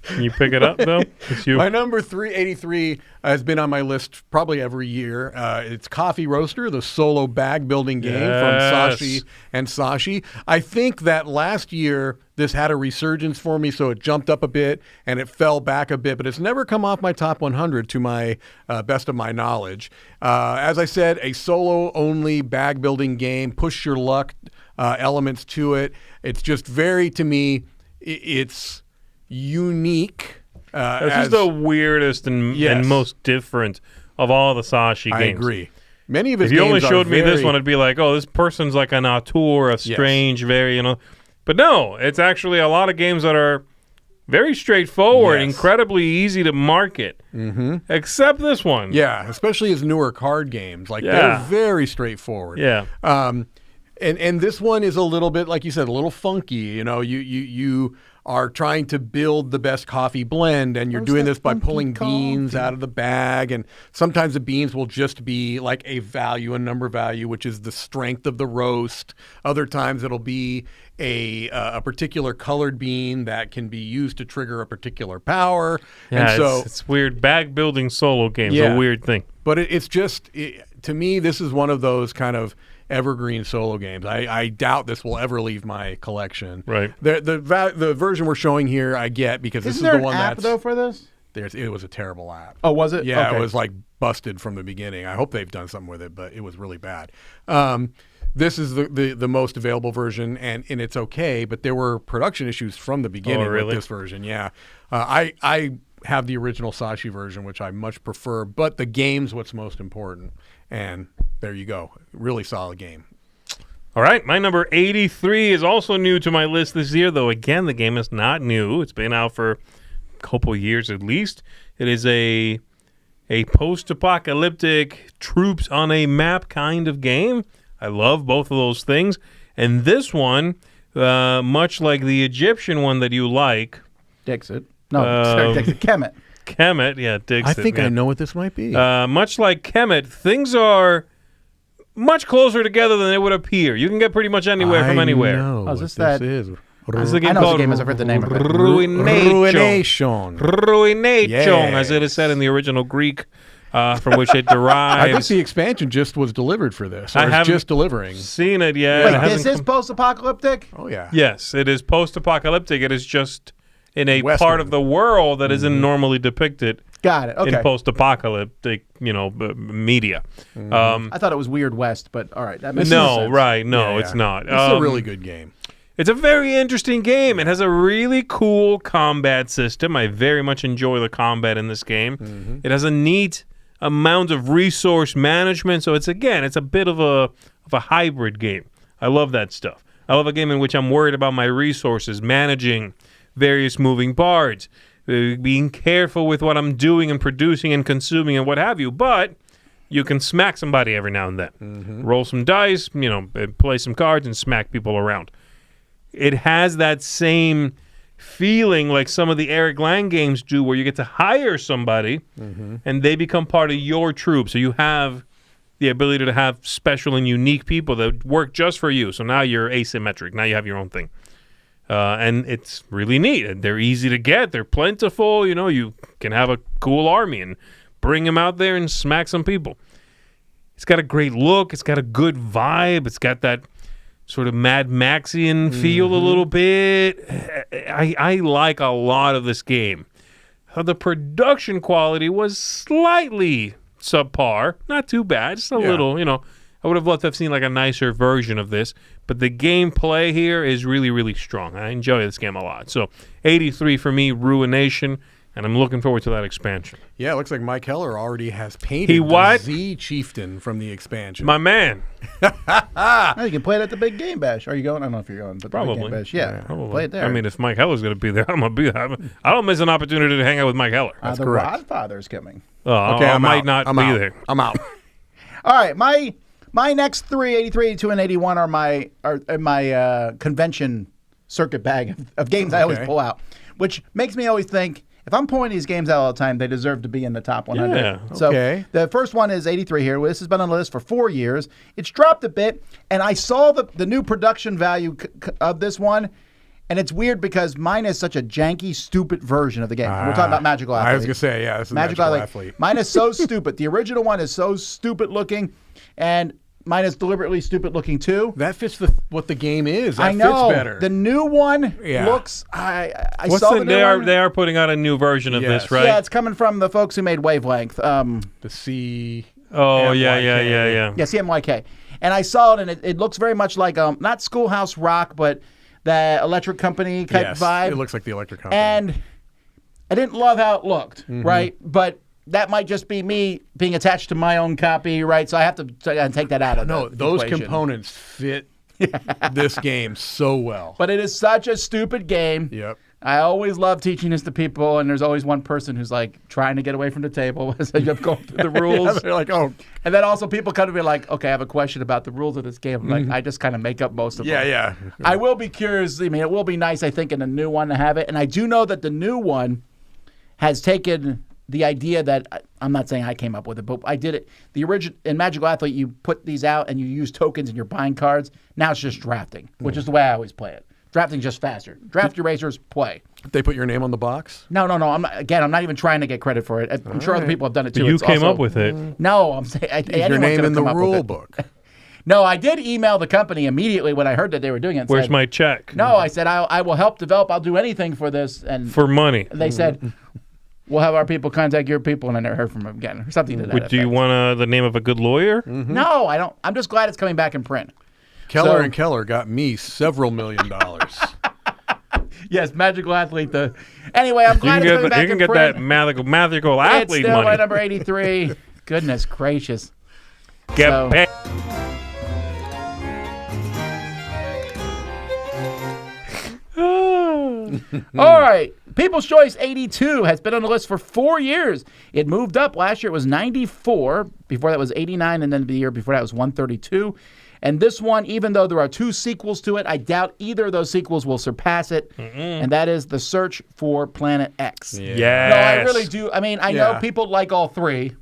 Can you pick it up, though? It's you. My number 383 has been on my list probably every year. It's Coffee Roaster, the solo bag building game from Yes. Sashi and Sashi. I think that last year this had a resurgence for me, so it jumped up a bit and it fell back a bit, but it's never come off my top 100 to my best of my knowledge. As I said, a solo-only bag building game, push your luck elements to it. It's just very, to me, it's unique. This is the weirdest and Yes. most different of all the Sashi games. I agree. Many of his If you games only showed are me this very- one, it'd be like, oh, this person's like an auteur, a strange, very, But no, it's actually a lot of games that are very straightforward, Yes. incredibly easy to market. Mm-hmm. Except this one. Yeah, especially his newer card games. Like, Yeah. they're very straightforward. Yeah. And this one is a little bit, like you said, a little funky. You are trying to build the best coffee blend, and you're doing this by pulling beans out of the bag. And sometimes the beans will just be like a value, a number value, which is the strength of the roast. Other times it'll be a particular colored bean that can be used to trigger a particular power. Yeah, and so it's weird. Bag building solo games, Yeah. a weird thing. But it's just, to me, this is one of those kind of evergreen solo games. I doubt this will ever leave my collection. Right. The version we're showing here, I get, because this Isn't is there the one an app that's though for this? it was a terrible app. Oh, was it? Yeah, Okay. it was like busted from the beginning. I hope they've done something with it, but it was really bad. This is the most available version, and it's okay, but there were production issues from the beginning really? with this version. Yeah, I have the original Sashi version, which I much prefer, but the game's what's most important. And there you go. Really solid game. All right, my number 83 is also new to my list this year, though, again, the game is not new. It's been out for a couple years at least. It is a post-apocalyptic troops on a map kind of game. I love both of those things. And this one, much like the Egyptian one that you like, Dixit. No, sorry, Dixit. Kemet. Kemet, yeah, Dixit. I think yeah. I know what this might be. Much like Kemet, things are much closer together than they would appear. You can get pretty much anywhere from anywhere. Know Oh, is what this that- is. This is a game I know it's a called game, I forget the name of it. Ruination. Ruination. As it is said in the original Greek, from which it I think derives. the expansion just was delivered for this. Or I it's haven't just delivering. Seen it yet. Wait, It this hasn't is come- post-apocalyptic? Oh, yeah. Yes, it is post-apocalyptic. It is just in a Western. part of the world that isn't normally depicted Got it. Okay. in post-apocalyptic, media. I thought it was Weird West, but all right. That makes No, sense. right? No, Yeah, it's yeah. not. It's a really good game. It's a very interesting game. It has a really cool combat system. I very much enjoy the combat in this game. It has a neat amount of resource management. So it's a bit of a hybrid game. I love that stuff. I love a game in which I'm worried about my resources, managing various moving parts, being careful with what I'm doing and producing and consuming and what have you. But you can smack somebody every now and then. Roll some dice, play some cards and smack people around. It has that same feeling like some of the Eric Lang games do, where you get to hire somebody and they become part of your troop. So you have the ability to have special and unique people that work just for you. So now you're asymmetric. Now you have your own thing. And it's really neat. They're easy to get. They're plentiful. You can have a cool army and bring them out there and smack some people. It's got a great look. It's got a good vibe. It's got that sort of Mad Maxian feel a little bit. I like a lot of this game. The production quality was slightly subpar. Not too bad. Just a little, I would have loved to have seen like a nicer version of this. But the gameplay here is really, really strong. I enjoy this game a lot. So 83 for me, Ruination. and I'm looking forward to that expansion. Yeah, it looks like Mike Heller already has painted He what? the Zee Chieftain from the expansion. My man. Oh, you can play it at the Big Game Bash. Are you going? I don't know if you're going, but the Big Probably. Game Bash. Yeah, Probably. play it there. I mean, if Mike Heller's going to be there, I'm going to be there. I don't miss an opportunity to hang out with Mike Heller. the correct. Rodfather's coming. Oh, Okay, I I'm might out. not I'm be out. there. I'm out. All right, my next 3, 83, 82, and 81 are my convention circuit bag of games I always Okay. pull out, which makes me always think if I'm pulling these games out all the time, they deserve to be in the top 100. Yeah. So Okay. the first one is 83 here. This has been on the list for 4 years. It's dropped a bit, and I saw the new production value of this one. And it's weird because mine is such a janky, stupid version of the game. We're talking about Magical Athlete. I was going to say, yeah, this is Magical Athlete. Mine is so stupid. The original one is so stupid looking, and mine is deliberately stupid looking too. That fits what the game is. That I know. fits better. The new one Yeah. looks. I What's saw the, the new they are one. they are putting out a new version of Yes. this, right? Yeah, it's coming from the folks who made Wavelength. the C. Oh, yeah. Yeah, CMYK. And I saw it, and it looks very much like not Schoolhouse Rock, but the Electric Company type Yes, vibe. it looks like the Electric Company. And I didn't love how it looked, Mm-hmm. right? But that might just be me being attached to my own copy, right? So I have to take that out of no, the those equation. components fit this game so well. But it is such a stupid game. Yep. I always love teaching this to people, and there's always one person who's like trying to get away from the table as I'm going through the rules. Yeah, they're like, oh, And then also people come to me like, okay, I have a question about the rules of this game. I'm like, I just kind of make up most of them. yeah. I will be curious. I mean, it will be nice, I think, in the new one to have it. And I do know that the new one has taken the idea that I'm not saying I came up with it, but I did it. The original in Magical Athlete, you put these out and you use tokens and you're buying cards. Now it's just drafting, which is the way I always play it. Drafting just faster. Draft your racers, play. They put your name on the box? No. I'm not even trying to get credit for it. I'm sure other people have done it too. But you It's came also- up with it. No, I'm saying Is your anyone name could have in the come up with rule it. book? No, I did email the company immediately when I heard that they were doing it. and Where's said, my check? No, I said I will help develop. I'll do anything for this. And For money. they said, we'll have our people contact your people, and I never heard from them again, or something to that Do you effect. want the name of a good lawyer? No, I don't. I'm just glad it's coming back in print. Keller So- and Keller got me several $1 million. Yes, Magical Athlete. Anyway, I'm You glad can it's get, coming back you can in get print. that magical It's athlete still my money. number 83. Goodness gracious. Get So- paid. All right. People's Choice 82 has been on the list for 4 years. It moved up. Last year it was 94. Before that was 89. And then the year before that was 132. And this one, even though there are 2 sequels to it, I doubt either of those sequels will surpass it. And that is The Search for Planet X. Yes. No, I really do. I mean, I know Yeah. people like all 3.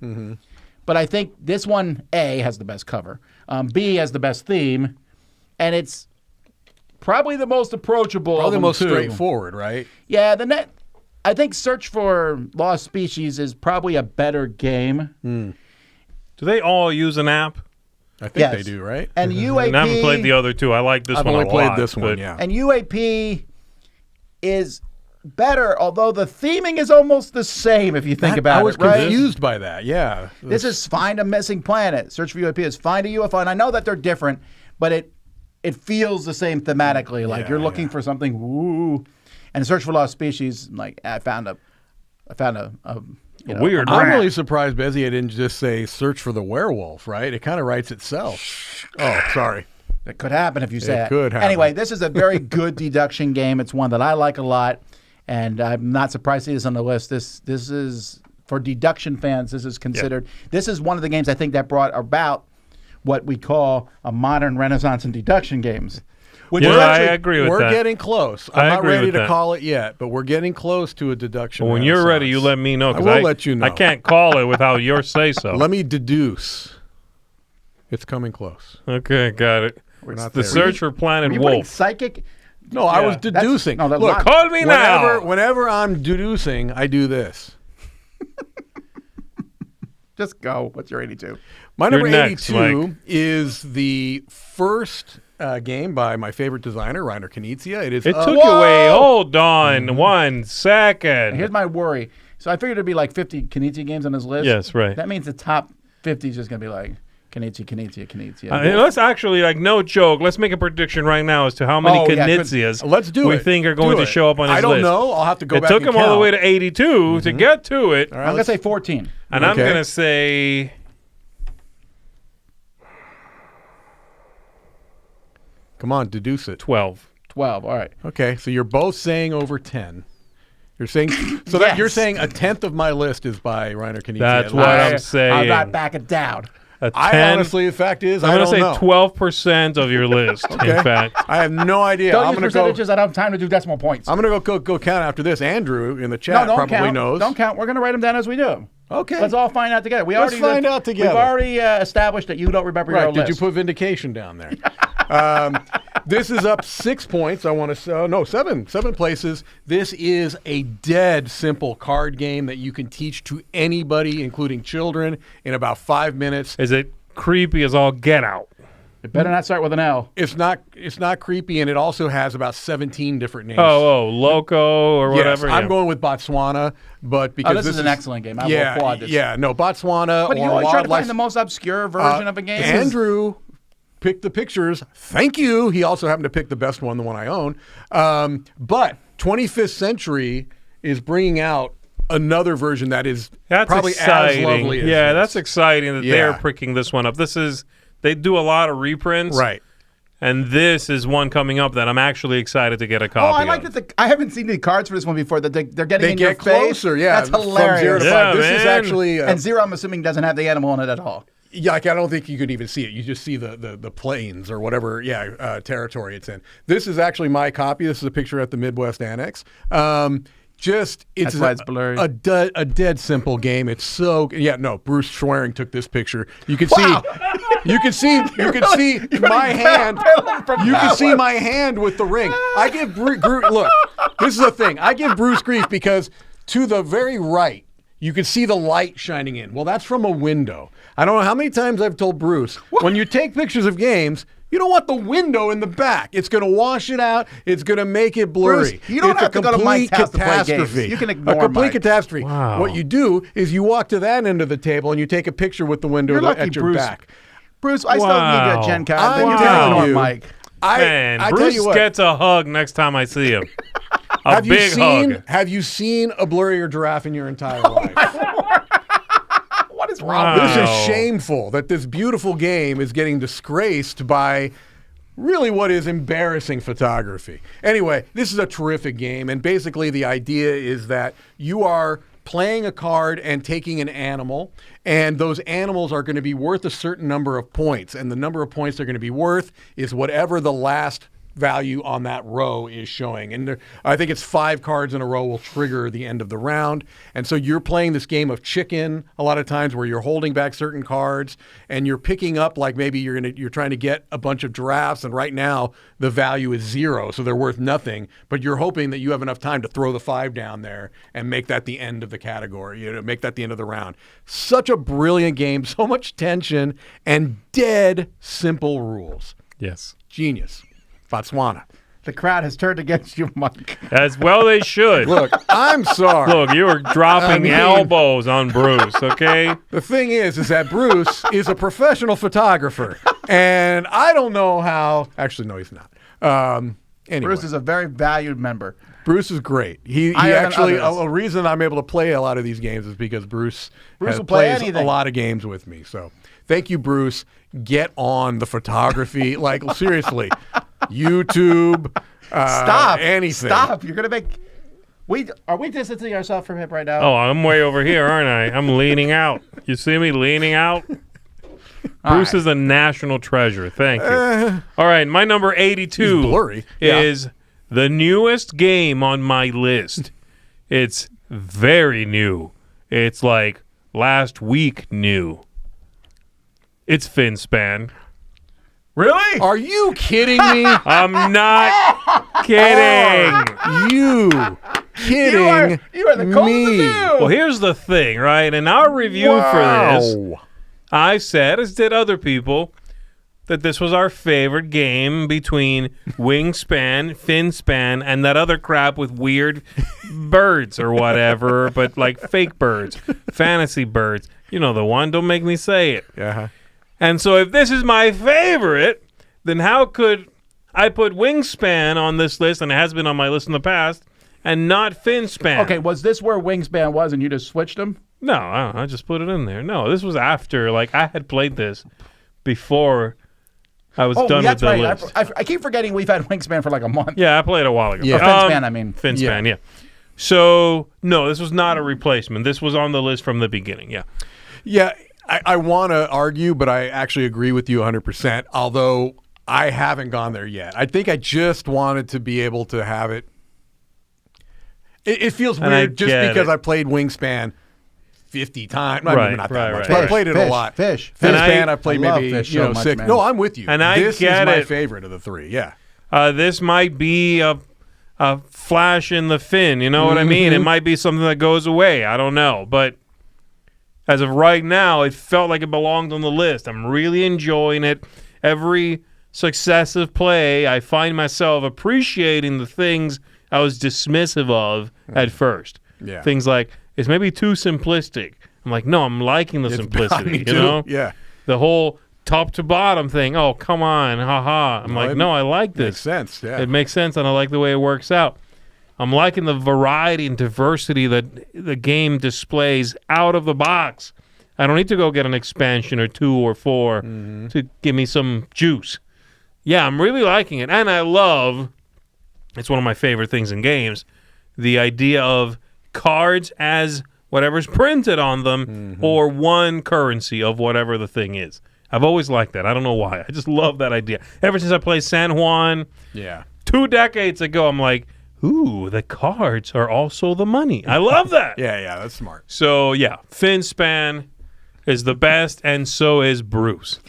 But I think this one, A, has the best cover. B, has the best theme. And it's probably the most approachable Probably of the them most too. straightforward, right? Yeah, I think Search for Lost Species is probably a better game. Do they all use an app? I think Yes. they do, right? And UAP And I haven't played the other two. I like this I've one only a played lot. this one, but yeah. and UAP is better, although the theming is almost the same if you think about I was it, right? confused by that, yeah. This is Find a Missing Planet. Search for UAP is Find a UFO. And I know that they're different, but it feels the same thematically. Like you're looking for something, woo. And Search for Lost Species, like I found a you know, Weird. I'm rat. really surprised Bezier didn't just say search for the werewolf, right? It kind of writes itself. Oh, sorry. It could happen if you say It that. could happen. Anyway, this is a very good deduction game. It's one that I like a lot, and I'm not surprised to see this on the list. This is for deduction fans. This is considered. This is one of the games I think that brought about what we call a modern renaissance in deduction games. Which Yeah, is I actually- agree with We're that. getting close. I I'm not agree ready with to that. call it yet, but we're getting close to a deduction. Well, when you're ready, you renaissance. let me know. I 'cause will let you know. I can't call it without your say so. Let me deduce. It's coming close. Okay, got it. We're It's not the there Search yet. for Planet Are you putting Wolf. psychic? No, I was That's- deducing. no, that's Look, not- Call me now. whenever I'm deducing, I do this. Just go. What's your 82? My You're number next, 82 Mike. is the first game by my favorite designer, Reiner Knizia. It is It took you away. Hold on Mm-hmm. 1 second. Here's my worry. So I figured it'd be like 50 Knizia games on this list. Yes, right. That means the top 50 is just going to be like Knizia. Let's actually, like, no joke. Let's make a prediction right now as to how many Knizias Let's do we it. think are going to show up on his list. I don't know. I'll have to go It back took and him all the count. way to 82 to get to it. All right, I'm going to say 14. And I'm going to say... Come on, deduce it. 12. 12. All right. Okay, so you're both saying over 10. You're saying so that you're saying a tenth of my list is by Reiner Knizia. That's what I'm saying. I'm not backing down. A 10, I honestly, the fact is, I'm I going don't to know. say 12% of your list, in fact. I have no idea. Don't I'm use going to go. percentages. I don't have time to do decimal points. I'm going to go count after this. Andrew in the chat don't probably count. knows. Don't count. We're going to write them down as we do them. Okay. Let's all find out together. Let's find out together. We've already established that you don't remember your Right? own Did list. you put vindication down there? This is up 6 points. I want to no 7 places. This is a dead simple card game that you can teach to anybody, including children, in about 5 minutes. Is it creepy as all get out? It better not start with an L. It's not creepy, and it also has about 17 different names. Loco or whatever. Yes, I'm going with Botswana, but because this is an excellent game. I will applaud this. Yeah, no, Botswana But or you always try to wildlife. find the most obscure version of a game. Andrew picked the pictures. Thank you. He also happened to pick the best one, the one I own. But 25th Century is bringing out another version that is probably exciting. as lovely as yeah, this. that's exciting that they're picking this one up. They do a lot of reprints. Right. And this is one coming up that I'm actually excited to get a copy I like of. that. I haven't seen the cards for this one before. That they're getting They in get your face. closer, yeah. That's From 0 hilarious. to 5. Yeah, This is man. actually And 0, I'm assuming, doesn't have the animal in it at all. yeah, like I don't think you could even see it. You just see the plains or whatever, territory it's in. This is actually my copy. This is a picture at the Midwest Annex. It's That's why it's blurry. a dead simple game. It's so Bruce Schwerin took this picture. You can Wow. see, you can see my hand. You can see my hand with the ring. I give look. This is the thing. I give Bruce grief because to the very right, you can see the light shining in. Well, that's from a window. I don't know how many times I've told Bruce, when you take pictures of games, you don't want the window in the back. It's going to wash it out. It's going to make it blurry. Bruce, you don't It's have a to go to Mike's house to play games. catastrophe. You can a ignore complete Mike. catastrophe. Wow. What you do is you walk to that end of the table and you take a picture with the window You're lucky, at your Bruce. back. Bruce, I still need Wow. a Gen card. I'm Then you telling can ignore you. Mike. Man, I tell Bruce you what. gets a hug next time I see him. A Have big hug. Have you seen a blurrier giraffe in your entire life? What is wrong? Wow. This is shameful that this beautiful game is getting disgraced by really what is embarrassing photography. Anyway, this is a terrific game, and basically the idea is that you are playing a card and taking an animal, and those animals are going to be worth a certain number of points, and the number of points they're going to be worth is whatever the last value on that row is showing. And I think it's 5 cards in a row will trigger the end of the round. And so you're playing this game of chicken a lot of times where you're holding back certain cards and you're picking up, like maybe you're trying to get a bunch of giraffes, and right now the value is 0, so they're worth nothing, but you're hoping that you have enough time to throw the 5 down there and make that the end of the category, make that the end of the round. Such a brilliant game, so much tension and dead simple rules. Yes. Genius. Botswana. The crowd has turned against you, Mike. As well they should. Look, I'm sorry. Look, you were dropping elbows on Bruce, okay? The thing is that Bruce is a professional photographer, and I don't know how. Actually, no, he's not. Anyway, Bruce is a very valued member. Bruce is great. He Higher than actually others. a reason I'm able to play a lot of these games is because Bruce will play plays anything. a lot of games with me. So thank you, Bruce. Get on the photography. Like seriously, YouTube. Stop. Anything. Stop. You're going to make... Are we distancing ourselves from him right now? Oh, I'm way over here, aren't I? I'm leaning out. You see me leaning out? Bruce is a national treasure. Thank you. All right, my number 82 He's blurry. Yeah. is the newest game on my list. It's very new. It's like last week new. It's FinSpan. Really? Are you kidding me? I'm not kidding. You kidding You are the cold me? Well, here's the thing, right? In our review for this, I said, as did other people, that this was our favorite game between Wingspan, FinSpan, and that other crap with weird birds or whatever, but like fake birds, fantasy birds. You know the one. Don't make me say it. Uh-huh. And so if this is my favorite, then how could I put Wingspan on this list, and it has been on my list in the past, and not Finspan? Okay, was this where Wingspan was and you just switched them? No, I just put it in there. No, this was after. Like, I had played this before I was done with the list. I keep forgetting we've had Wingspan for like a month. Yeah, I played a while ago. Or Finspan, I mean. Finspan, yeah. So, no, this was not a replacement. This was on the list from the beginning, yeah. Yeah, I want to argue, but I actually agree with you 100%, although I haven't gone there yet. I think I just wanted to be able to have it. It feels weird just because I played Wingspan 50 times. I mean, not that much, but I played it a lot. Finspan, I played maybe so 6. man. No, I'm with you. And this is my favorite of the 3, yeah. This might be a flash in the fin, you know what I mean? It might be something that goes away. I don't know. But as of right now, it felt like it belonged on the list. I'm really enjoying it. Every successive play, I find myself appreciating the things I was dismissive of at first. Yeah. Things like, it's maybe too simplistic. I'm like, no, I'm liking the simplicity, you know? Yeah. The whole top to bottom thing, oh, come on, haha. I'm like, no, I like this. Makes sense, yeah. It makes sense, and I like the way it works out. I'm liking the variety and diversity that the game displays out of the box. I don't need to go get an expansion or 2 or 4 to give me some juice. Yeah, I'm really liking it, and I love, it's one of my favorite things in games, the idea of cards as whatever's printed on them or one currency of whatever the thing is. I've always liked that. I don't know why. I just love that idea. Ever since I played San Juan 2 decades ago, I'm like, ooh, the cards are also the money. I love that. Yeah, that's smart. So, yeah, Finspan is the best, and so is Bruce.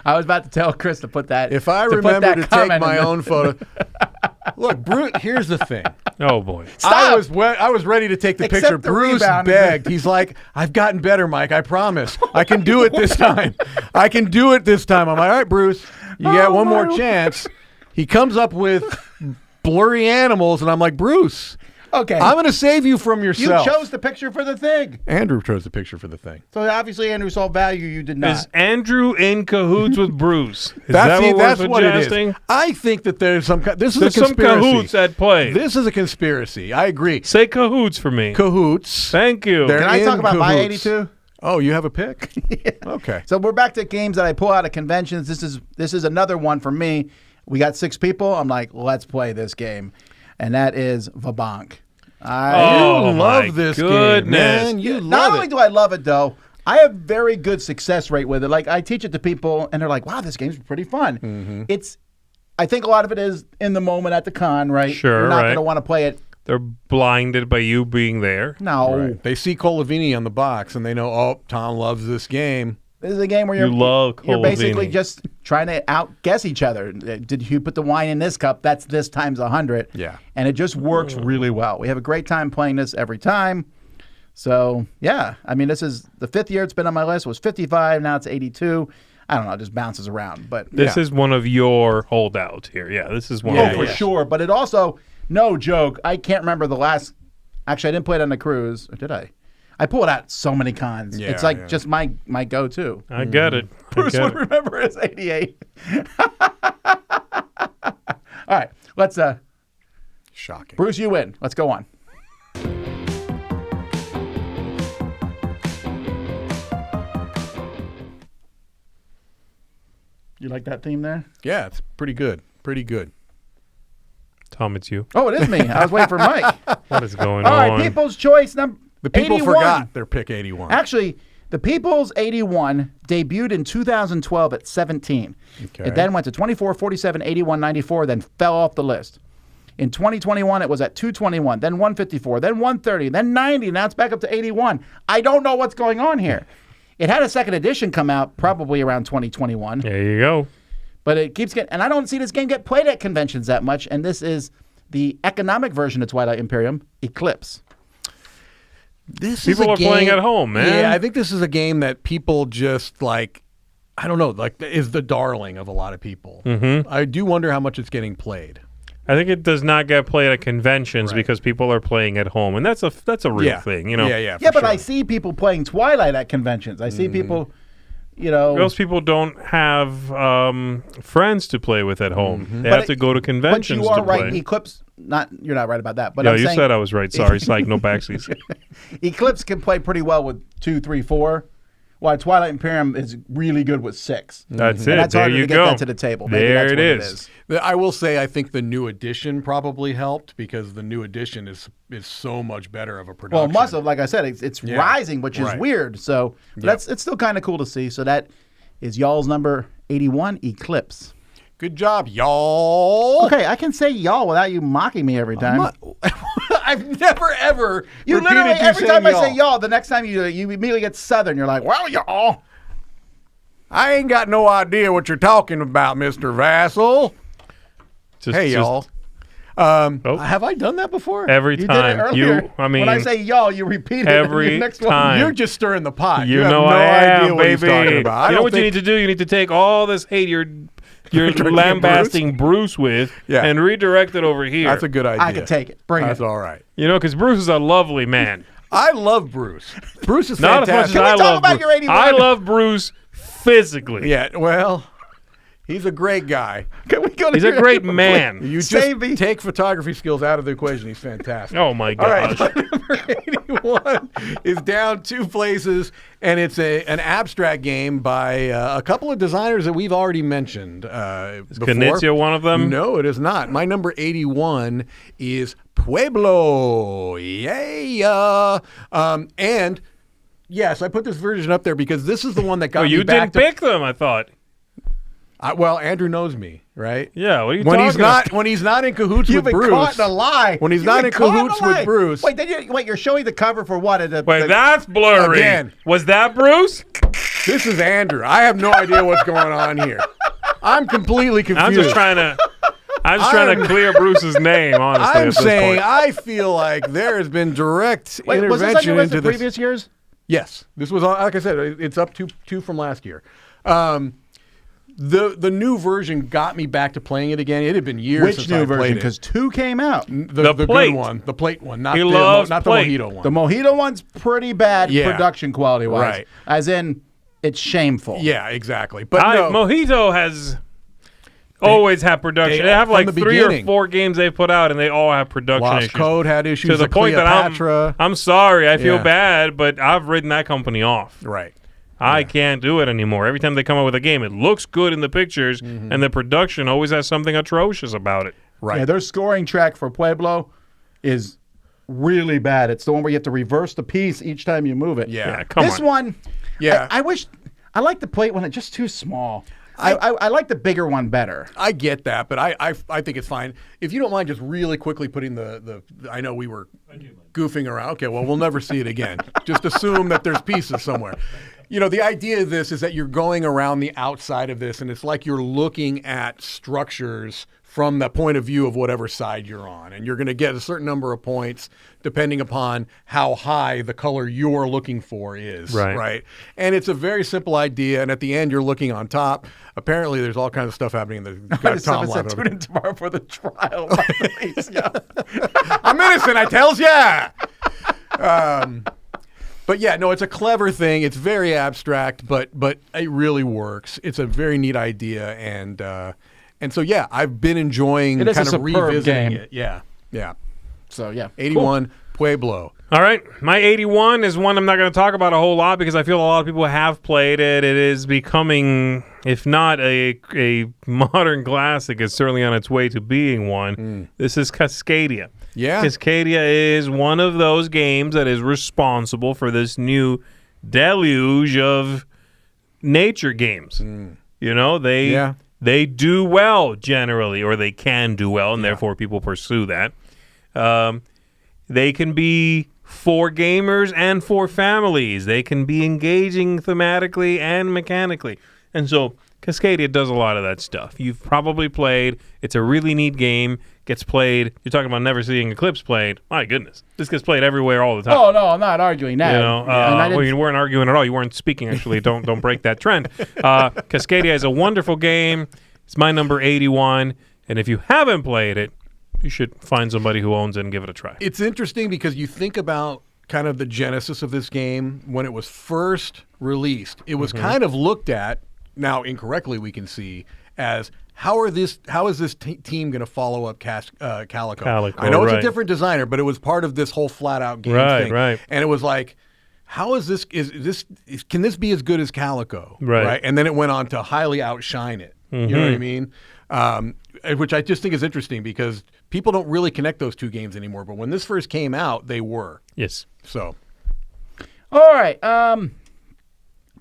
I was about to tell Chris to put that. If I remember to take my own photo. Look, Bruce, here's the thing. Oh, boy. Stop. I was ready to take the Except picture. the Bruce rebound. begged. He's like, I've gotten better, Mike. I promise. I can do it this time. I can do it this time. I'm like, all right, Bruce, you got one more chance. He comes up with blurry animals, and I'm like, Bruce, okay, I'm going to save you from you yourself. chose the picture for the thing. Andrew chose the picture for the thing. So obviously Andrew saw value, you did not. Is Andrew in cahoots with Bruce? Is That's that what it suggesting? is. I think that there's some. This is There's a some conspiracy. cahoots at play. This is a conspiracy. I agree. Say cahoots for me. Cahoots. Thank you. They're Can I in talk about my cahoots. 82? Oh, you have a pick? Okay. So we're back to games that I pull out of conventions. This is another one for me. We got 6 people. I'm like, let's play this game, and that is Vabank. Oh, you my love this game, goodness. man. You Not love only it. do I love it, though, I have very good success rate with it. Like, I teach it to people, and they're like, wow, this game's pretty fun. I think a lot of it is in the moment at the con, right? Sure, You're not right. going to want to play it. They're blinded by you being there. No. Right. They see Colavini on the box, and they know, oh, Tom loves this game. This is a game where You love you're basically Colavini. just trying to outguess each other. Did you put the wine in this cup? That's this times 100. Yeah. And it just works really well. We have a great time playing this every time. So, yeah. I mean, this is the 5th year it's been on my list. It was 55. Now it's 82. I don't know. It just bounces around. But This is one of your holdouts here. Yeah, this is one of for yours. sure. But it also, no joke, I can't remember the last. Actually, I didn't play it on the cruise. Or did I? I pull it out so many cons. Yeah, it's like yeah. just my go-to. I get it. I Bruce get would it. remember it's 88. All right, let's. Shocking. Bruce, you win. Let's go on. You like that theme there? Yeah, it's pretty good. Pretty good. Tom, it's you. Oh, it is me. I was waiting for Mike. What is going All on? right, People's Choice number. The people 81. forgot their pick 81. Actually, the People's 81 debuted in 2012 at 17. Okay. It then went to 24, 47, 81, 94, then fell off the list. In 2021, it was at 221, then 154, then 130, then 90. Now it's back up to 81. I don't know what's going on here. It had a second edition come out probably around 2021, There you go. but it keeps getting, and I don't see this game get played at conventions that much, and this is the economic version of Twilight Imperium, Eclipse. This People is a are playing at home, man. Yeah, I think this is a game that people just like, I don't know, like is the darling of a lot of people. Mm-hmm. I do wonder how much it's getting played. I think it does not get played at conventions because people are playing at home, and that's a real thing, you know. Yeah, Yeah, but sure. I see people playing Twilight at conventions. I see people Most people don't have friends to play with at home. They have to go to conventions but you are to play. right. Eclipse, you're not right about that. But No, I'm you saying said I was right. Sorry. It's like no backseats. Eclipse can play pretty well with 2, 3, 4. While Twilight Imperium is really good with 6. That's it. And that's there harder you to get go. that to the table. Maybe There that's it what is. I will say I think the new edition probably helped because the new edition is so much better of a production. Well, it must have. Like I said, it's rising, which is Right. weird. So it's still kind of cool to see. So that is y'all's number 81, Eclipse. Good job, y'all. Okay, I can say y'all without you mocking me every time. I've never ever You repeated literally, you every saying time I say y'all, the next time you immediately get Southern. You're like, well, y'all. I ain't got no idea what you're talking about, Mr. Vassel. Hey, y'all. Have I done that before? Every You did it time. earlier. When I say y'all, you repeat it. every the next time. One. You're just stirring the pot. You have know no I am, idea what baby. he's talking about. You know what you need to do? You need to take all this hate you're lambasting Bruce with and redirect it over here. That's a good idea. I can take it. Bring That's it. all right. Because Bruce is a lovely man. I love Bruce. Bruce is Not fantastic. as much as Can we I talk love about Bruce. your 81? I love Bruce physically. Yeah, well, he's a great guy. Can we go to He's a your great 81? man. You just Save me. take photography skills out of the equation. He's fantastic. Oh, my All right, gosh. number 81 is down 2 places, and it's an abstract game by a couple of designers that we've already mentioned Is before. Knizia one of them? No, it is not. My number 81 is Pueblo. Yeah. And yes, I put this version up there because this is the one that got me You back didn't pick them, I thought. well, Andrew knows me, right? Yeah, what are you When talking he's not when he's not in cahoots You've with been Bruce. caught in a lie. When he's You've not been in caught cahoots a lie. with Bruce. Wait, you're showing the cover for what? Wait, that's blurry. Again. Was that Bruce? This is Andrew. I have no idea what's going on here. I'm completely confused. I'm just trying to clear Bruce's name, honestly. I'm at this saying point. I feel like there has been direct Wait, was this on intervention your list into of this. previous years? Yes, this was like I said. It's up two from last year. The new version got me back to playing it again. It had been years Which since new I version? played it. Because 2 came out. The plate. good one, the plate one, not He the loves not plate. the mojito one. The Mojito one's pretty bad production quality wise. Right. As in, it's shameful. Yeah, exactly. But no, Mojito has always had production. They have from like the 3 or beginning. 4 games they put out, and they all have production Lost issues. Code had issues. To the point that Cleopatra. I'm sorry, I feel Yeah. bad, but I've written that company off. Right. I can't do it anymore. Every time they come out with a game, it looks good in the pictures, and the production always has something atrocious about it. Right. Yeah, their scoring track for Pueblo is really bad. It's the one where you have to reverse the piece each time you move it. Yeah. Come This on. one, Yeah. I wish I like the plate one. It's just too small. I like the bigger one better. I get that, but I think it's fine. If you don't mind just really quickly putting the I know we were goofing around. Okay, well, we'll never see it again. Just assume that there's pieces somewhere. You know, the idea of this is that you're going around the outside of this, and it's like you're looking at structures from the point of view of whatever side you're on. And you're going to get a certain number of points depending upon how high the color you're looking for is. Right. And it's a very simple idea. And at the end, you're looking on top. Apparently, there's all kinds of stuff happening. Got Tom said, laughing tune in tomorrow for the trial. I'm innocent, I tells ya. But yeah, no, it's a clever thing. It's very abstract, but it really works. It's a very neat idea, and so yeah, I've been enjoying It is kind a of superb revisiting game. it. Yeah. So yeah, 81 Pueblo. All right. My 81 is one I'm not going to talk about a whole lot because I feel a lot of people have played it. It is becoming, if not a modern classic, it's certainly on its way to being one. This is Cascadia. Yeah. Cascadia is one of those games that is responsible for this new deluge of nature games. You know, they do well generally, or they can do well, and therefore people pursue that. They can be for gamers and for families. They can be engaging thematically and mechanically. And so Cascadia does a lot of that stuff. You've probably played. It's a really neat game. Gets played. You're talking about never seeing Eclipse played. My goodness. This gets played everywhere all the time. Oh no, I'm not arguing that. You know, And I well, didn't- you weren't arguing at all. You weren't speaking, actually. Don't break that trend. Cascadia is a wonderful game. It's my number 81. And if you haven't played it, you should find somebody who owns it and give it a try. It's interesting because you think about kind of the genesis of this game, when it was first released, it was kind of looked at, now incorrectly we can see, as how is this team going to follow up Calico? I know it's a different designer, but it was part of this whole flat out game thing. Right. And it was like, how is this? Can this be as good as Calico? Right. And then it went on to highly outshine it. You know what I mean? Which I just think is interesting because people don't really connect those two games anymore. But when this first came out, they were. Yes. So. All right.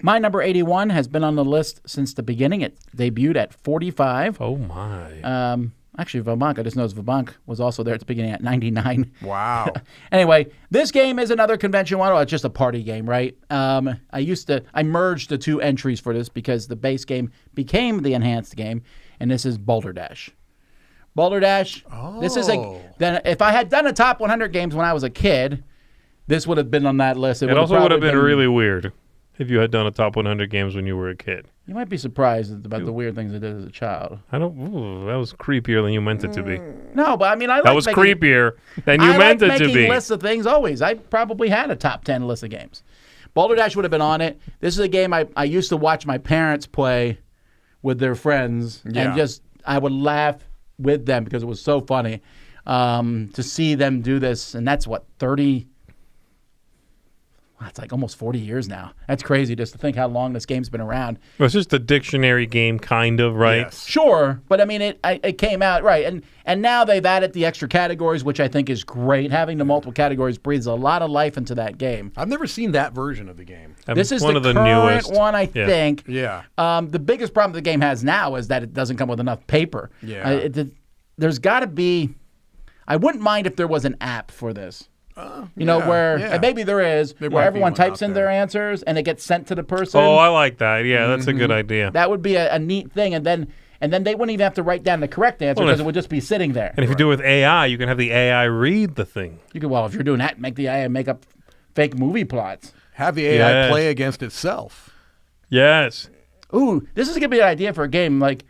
My number 81 has been on the list since the beginning. It debuted at 45. Oh, my. Actually, Vabank, I just noticed Vabank was also there at the beginning at 99. Wow. Anyway, this game is another convention one. Well, it's just a party game, right? I merged the two entries for this because the base game became the enhanced game, and this is Boulder Dash. Boulder Dash. Oh. This is then if I had done a top 100 games when I was a kid, this would have been on that list. It also would have been really weird if you had done a top 100 games when you were a kid. You might be surprised about the weird things I did as a child. That was creepier than you meant it to be. No, but I mean, That was creepier than you meant it to making be. lists of things always. I probably had a top 10 list of games. Boulder Dash would have been on it. This is a game I used to watch my parents play with their friends, and I would laugh with them because it was so funny to see them do this. And that's what, 30... It's like almost 40 years now. That's crazy just to think how long this game's been around. Well, it's just a dictionary game, kind of, right? Yes. Sure, but I mean, it came out, right, and now they've added the extra categories, which I think is great. Having the multiple categories breathes a lot of life into that game. I've never seen that version of the game. This is one of the current newest one, I think. Yeah. The biggest problem the game has now is that it doesn't come with enough paper. Yeah. There's got to be... I wouldn't mind if there was an app for this. And maybe there is, where everyone types in their answers and it gets sent to the person. Oh, I like that. Yeah, that's a good idea. That would be a neat thing, and then they wouldn't even have to write down the correct answer because it would just be sitting there. And if you do it with AI, you can have the AI read the thing. You could, if you're doing that, make the AI make up fake movie plots. Have the AI play against itself. Yes. Ooh, this is gonna be an idea for a game. Like,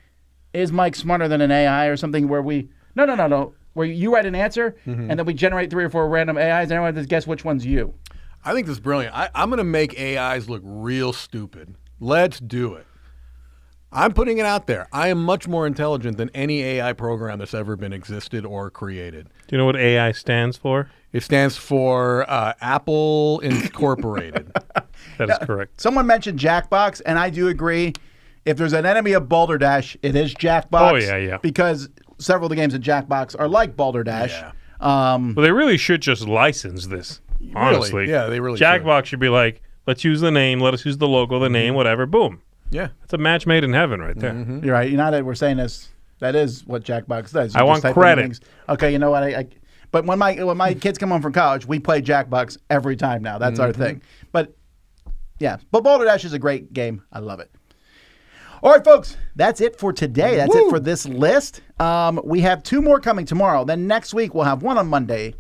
is Mike smarter than an AI or something? Where we no. Where you write an answer, and then we generate 3 or 4 random AIs, and everyone just guess which one's you. I think this is brilliant. I'm going to make AIs look real stupid. Let's do it. I'm putting it out there. I am much more intelligent than any AI program that's ever been existed or created. Do you know what AI stands for? It stands for Apple Incorporated. That is correct. Someone mentioned Jackbox, and I do agree. If there's an enemy of Boulder Dash, it is Jackbox. Oh, yeah. Because several of the games in Jackbox are like Boulder Dash. Yeah. Well, they really should just license this, honestly. Really? Yeah, they really Jackbox should be like, let's use the name, let us use the logo, the name, whatever, boom. Yeah. It's a match made in heaven right there. You're right. You know that we're saying this. That is what Jackbox does. You I just want type in credit. things. Okay, you know what? But when my kids come home from college, we play Jackbox every time now. That's our thing. But Boulder Dash is a great game. I love it. All right, folks, that's it for today. That's it for this list. We have 2 more coming tomorrow. Then next week, we'll have 1 on Monday,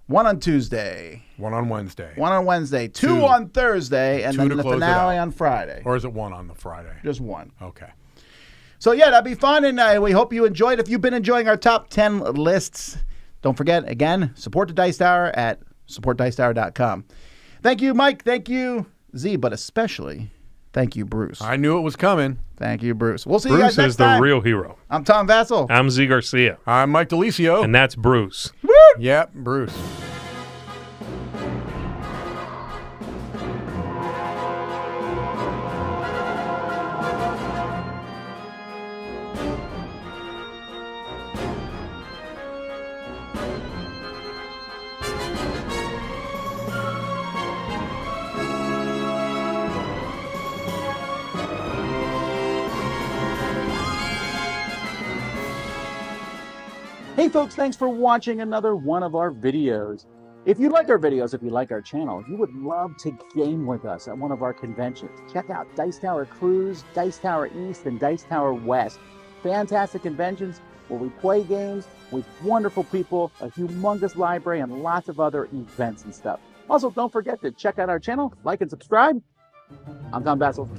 1 on Tuesday, 1 on Wednesday. 1 on Wednesday, 2 on Thursday, and 2 then to the close it finale out. on Friday. Or is it 1 on the Friday? Just 1. Okay. So, that'd be fun, and we hope you enjoyed. If you've been enjoying our top 10 lists, don't forget, again, support the Dice Tower at supportdicetower.com. Thank you, Mike. Thank you, Z, but especially... thank you, Bruce. I knew it was coming. Thank you, Bruce. We'll see you guys Bruce next is the time. real hero. I'm Tom Vasel. I'm Zee Garcia. I'm Mike DiLisio. And that's Bruce. Yep, Bruce. Hey folks, thanks for watching another one of our videos. If you like our videos, if you like our channel, if you would love to game with us at one of our conventions, check out Dice Tower Cruise, Dice Tower East, and Dice Tower West. Fantastic conventions where we play games with wonderful people, a humongous library, and lots of other events and stuff. Also, don't forget to check out our channel, like and subscribe. I'm Tom Vasel.